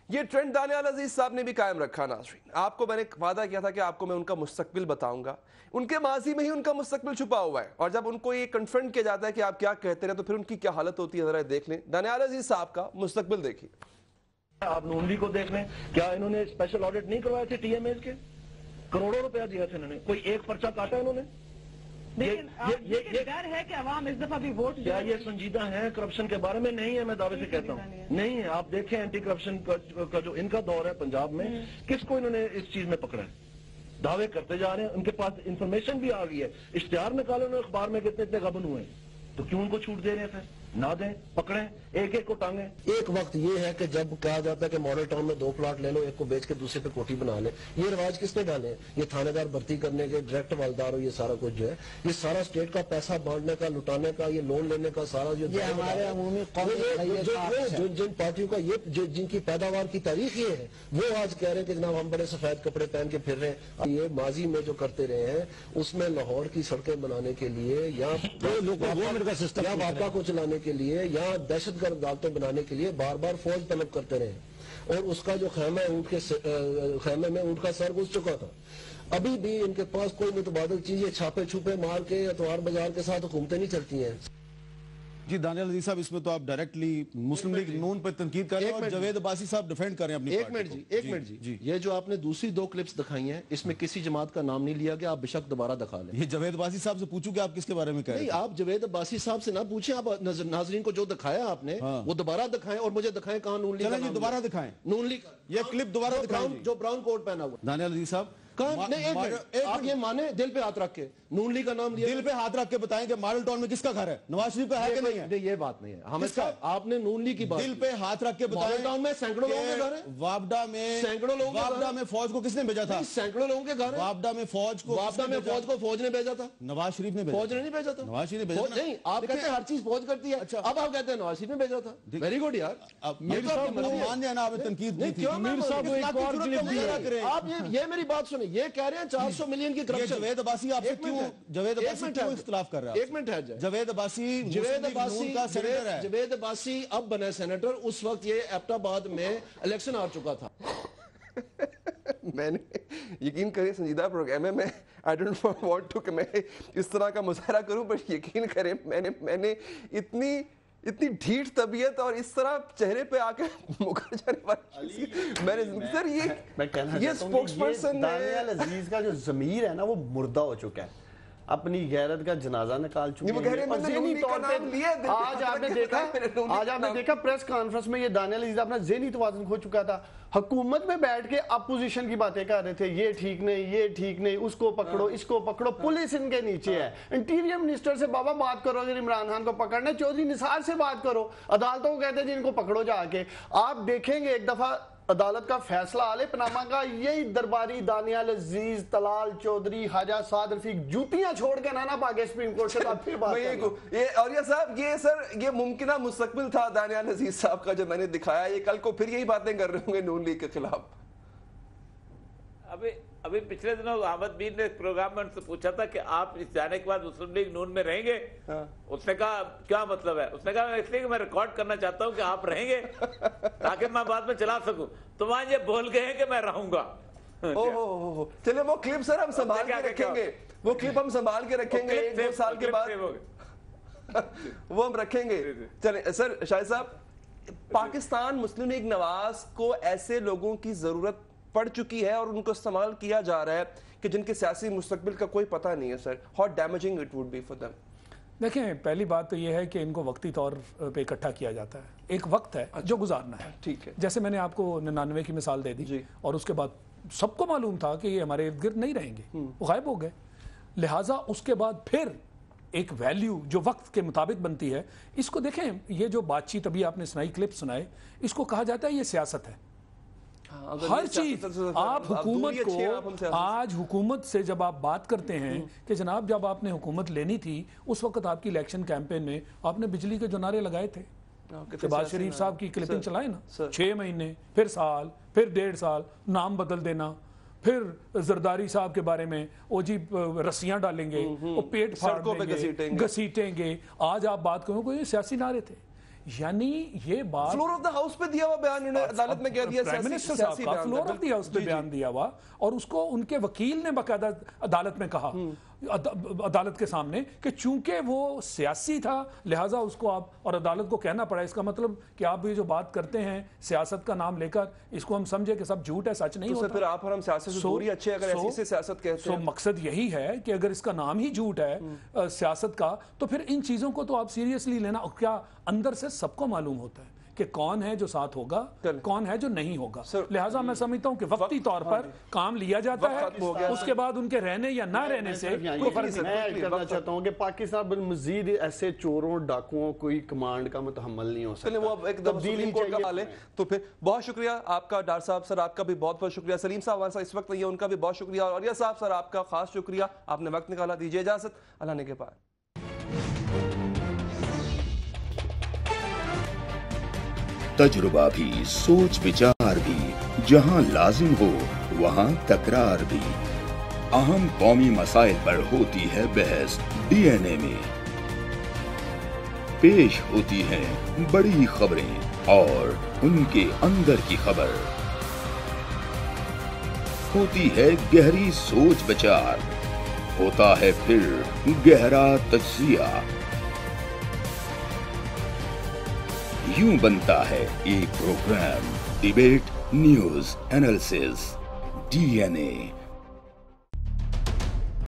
ये ट्रेंड दानियाल अजीज साहब ने भी कायम रखा नाज़रीन। आपको मैंने वादा किया था कि आपको मैं उनका मुस्तकबिल बताऊंगा। उनके माजी में ही उनका मुस्तकबिल छुपा हुआ है और जब उनको ये कन्फ्रंट किया जाता है कि आप क्या कहते हैं तो फिर उनकी क्या हालत होती है, जरा देख लें। दानियाल अजीज साहब का मुस्तकबिल देखिए। आप नून लीग को देख लें, क्या इन्होंने स्पेशल ऑडिट नहीं करवाए थे TMS के? करोड़ों रुपया दिया था इन्होंने, कोई एक पर्चा काटा इन्होंने? ये डर है कि अवाम इस दफा भी वोट, क्या ये संजीदा है करप्शन के बारे में? नहीं है, मैं दावे से कहता हूँ नहीं है। आप देखें एंटी करप्शन का जो इनका दौर है पंजाब में, किसको इन्होंने इस चीज में पकड़ा है? दावे करते जा रहे हैं, उनके पास इंफॉर्मेशन भी आ गई है, इश्तिहार निकाले उन्होंने अखबार में कितने इतने गबन हुए, तो क्यों उनको छूट दे रहे हैं? फिर ना दें, पकड़ें, एक एक को टांगे। एक वक्त ये है कि जब कहा जाता है कि मॉडल टाउन में 2 प्लॉट ले लो, एक को बेच के दूसरे पे कोठी बना ले। ये रिवाज किसने डाले? ये थानेदार भर्ती करने के, डायरेक्ट मालदार हो, ये सारा कुछ जो है, ये सारा स्टेट का पैसा बांटने का, लुटाने का, ये लोन लेने का सारा जो हमारे अमूमी जिन पार्टियों का ये जिनकी पैदावार की तारीख ये है, वो आज कह रहे हैं कि जनाब हम बड़े सफेद कपड़े पहन के फिर रहे हैं। ये माजी में जो करते रहे हैं उसमें लाहौर की सड़कें बनाने के लिए या वापा को चलाने के लिए या दहशतगर्द अदालतें बनाने के लिए बार बार फौज तलब करते रहे और उसका जो खैमे में ऊँट का सर घुस चुका था। अभी भी इनके पास कोई मुतबादल चीजें छापे छुपे मार के अतवार बाजार के साथ हुकूमतें नहीं चलती हैं। जी दानियाल अजीज साहब, इसमें तो आप डायरेक्टली मुस्लिम लीग नून पर तनकीद कर रहे हैं और जावेद अब्बासी साहब डिफेंड कर रहे हैं अपनी एक मिनट जी। ये जो आपने दूसरी 2 क्लिप्स दिखाई हैं, इसमें किसी जमात का नाम नहीं लिया गया। आप बेशक दोबारा दिखा लें। ये जावेद अब्बासी साहब से पूछूं कि आप किसके बारे में कह रहे हैं? आप जावेद अब्बासी साहब से ना पूछें, आप नाजरीन को जो दिखाया आपने वो दोबारा दिखाएं और मुझे दिखाएं कहाँ नून लीग। दोबारा दिखाएं नून लीग, ये क्लिप दोबारा दिखाएं जो ब्राउन कोट पहना हुआ। दानियाल अजीज साहब आप ये माने दिल पे हाथ रख के नून लीग का नाम लिया? दिल पे हाथ रख के बताएं कि मॉडल टाउन में किसका घर है? नवाज शरीफ का है कि नहीं है? ये बात नहीं है। हमें आपने नून लीग की बात, दिल पे हाथ रख के बताएं। मॉडल टाउन में सैकड़ों लोगों के घर है। वापडा में सैकड़ों लोगों, वापडा में फौज को किसने भेजा था? सैकड़ों लोगों के घर। वापडा में फौज को फौज ने भेजा था। नवाज शरीफ ने भेजा? फौज ने नहीं भेजा था। नवाज शरीफ ने भेजा नहीं। आप कहते हैं हर चीज फौज करती है। अच्छा, अब आप कहते हैं नवाज शरीफ ने भेजा था। वेरी गुड यार, मान जाना, आपने तनकीद नहीं थी। आप ये मेरी बात सुनिए। یہ کہہ رہے ہیں 400 ملین کی کرپشن. جاوید عباسی آپ سے کیوں اختلاف کر رہا ہے؟ ایک منٹ ہے جاوید عباسی کا سینیٹر ہے. جاوید عباسی اب بنا سینیٹر, اس وقت یہ ایبٹ آباد میں الیکشن ہار چکا تھا. میں نے یقین کریں سنجیدہ پروگرام ہے, میں I don't want to کہ میں اس طرح کا مظاہرہ کروں, پر یقین کریں میں نے اتنی ڈھیٹ طبیعت اور اس طرح چہرے پہ آ کے مکر جانے والی میں نے سر یہ اسپوکس پرسن دانیال عزیز کا جو ضمیر ہے نا وہ مردہ ہو چکا ہے, اپنی غیرت کا جنازہ نکال چکے ہیں. آج آپ نے دیکھا پریس کانفرنس میں یہ دانیال عزیز اپنا ذہنی توازن کھو چکا تھا. حکومت میں بیٹھ کے اپوزیشن کی باتیں کر رہے تھے, یہ ٹھیک نہیں, اس کو پکڑو, اس کو پکڑو, پولیس ان کے نیچے ہے. انٹیریئر منسٹر سے بابا بات کرو اگر عمران خان کو پکڑنا, چودھری نثار سے بات کرو, عدالتوں کو کہتے ہیں جن کو پکڑو جا کے. آپ دیکھیں گے ایک دفعہ عدالت کا فیصلہ آلے پناما کا, یہی درباری دانیال عزیز, طلال چودھری, خواجہ سعد رفیق جوتیاں چھوڑ کے نانا پاکے سپریم کورٹ سے پھر بات کریں. اور یہ صاحب یہ ممکنہ مستقبل تھا دانیال عزیز صاحب کا جو میں نے دکھایا, یہ کل کو پھر یہی باتیں کر رہے ہوں گے نون لیگ کے خلاف. ابھی پچھلے دنوں احمد میر نے پروگرام میں ان سے پوچھا تھا کہ آپ اس جانے کے بعد مسلم لیگ نون میں رہیں گے. اس نے کہا کیا مطلب ہے؟ اس نے کہا اس لیے کہ میں ریکارڈ کرنا چاہتا ہوں کہ آپ رہیں گے تاکہ میں بعد میں چلا سکوں. تو وہاں یہ بول گئے ہیں کہ میں رہوں گا. چلے وہ کلپ سر ہم سنبھال کے رکھیں گے, وہ کلپ ہم سنبھال کے رکھیں گے, 1-2 سال کے بعد وہ ہم رکھیں گے. چلیں سر شاہد صاحب, پاکستان مسلم لیگ نواز کو ایسے لوگوں کی ضرورت پڑ چکی ہے اور ان کو استعمال کیا جا رہا ہے کہ جن کے سیاسی مستقبل کا کوئی پتہ نہیں ہے. سر how damaging it would be for them. دیکھیں پہلی بات تو یہ ہے کہ ان کو وقتی طور پہ اکٹھا کیا جاتا ہے, ایک وقت ہے جو گزارنا ہے. ٹھیک ہے, جیسے میں نے آپ کو 99 کی مثال دے دی, اور اس کے بعد سب کو معلوم تھا کہ یہ ہمارے ارد گرد نہیں رہیں گے, وہ غائب ہو گئے. لہٰذا اس کے بعد پھر ایک ویلیو جو وقت کے مطابق بنتی ہے, اس کو دیکھیں, یہ جو بات چیت ابھی آپ نے سنائی, کلپ سنائے, اس کو کہا جاتا ہے یہ سیاست ہے. ہر چیز آپ حکومت کو, آج حکومت سے جب آپ بات کرتے ہیں کہ جناب جب آپ نے حکومت لینی تھی اس وقت آپ کی الیکشن کیمپین میں آپ نے بجلی کے جو نعرے لگائے تھے, شہباز شریف صاحب کی کلپنگ چلائے نا, 6 مہینے, پھر سال, پھر 1.5 سال, نام بدل دینا, پھر زرداری صاحب کے بارے میں وہ جی رسیاں ڈالیں گے, وہ پیٹ پھاڑ گے, گھسیٹیں گے. آج آپ بات کرو کوئی سیاسی نعرے تھے. یعنی یہ بات فلور آف دا ہاؤس پہ دیا ہوا بیان انہوں نے عدالت میں کہہ دیا, پرائم منسٹر صاحب کا فلور آف دی ہاؤس پہ بیان دیا ہوا, اور اس کو ان کے وکیل نے باقاعدہ عدالت میں کہا, عدالت کے سامنے, کہ چونکہ وہ سیاسی تھا لہٰذا اس کو آپ, اور عدالت کو کہنا پڑا. اس کا مطلب کہ آپ یہ جو بات کرتے ہیں سیاست کا نام لے کر, اس کو ہم سمجھے کہ سب جھوٹ ہے, سچ نہیں ہوتا. پھر آپ اور ہم سیاست سے دوری اچھے اگر ایسی سے سیاست کہتے ہیں. مقصد یہی ہے کہ اگر اس کا نام ہی جھوٹ ہے سیاست کا, تو پھر ان چیزوں کو تو آپ سیریسلی لینا. کیا اندر سے سب کو معلوم ہوتا ہے کہ کون ہے جو ساتھ ہوگا, کون ہے جو نہیں ہوگا. لہٰذا میں سمجھتا ہوں کہ وقتی طور پر کام لیا جاتا ہے, اس کے بعد ان کے رہنے یا نہ رہنے سے کوئی فرق نہیں. میں کرنا چاہتا ہوں کہ پاکستان بالمزید ایسے چوروں ڈاکوؤں کوئی کمانڈ کا متحمل نہیں ہو سکتا. وہ ایک تبدیلی کا حال ہے. تو پھر بہت شکریہ آپ کا ڈار صاحب. سر آپ کا بھی بہت بہت شکریہ. سلیم صاحب ہمارے ساتھ اس وقت نہیں ہے, ان کا بھی بہت شکریہ. اور عالیہ صاحب سر آپ کا خاص شکریہ, آپ نے وقت نکالا. دیجیے اجازت, اللہ نے کے پاس. تجربہ بھی, سوچ وچار بھی, جہاں لازم ہو وہاں تکرار بھی. اہم قومی مسائل پر ہوتی ہے بحث ڈی این اے میں. پیش ہوتی ہیں بڑی خبریں اور ان کے اندر کی خبر. ہوتی ہے گہری سوچ بچار, ہوتا ہے پھر گہرا تجزیہ. یوں بنتا ہے ایک programme debate news analysis D N اے.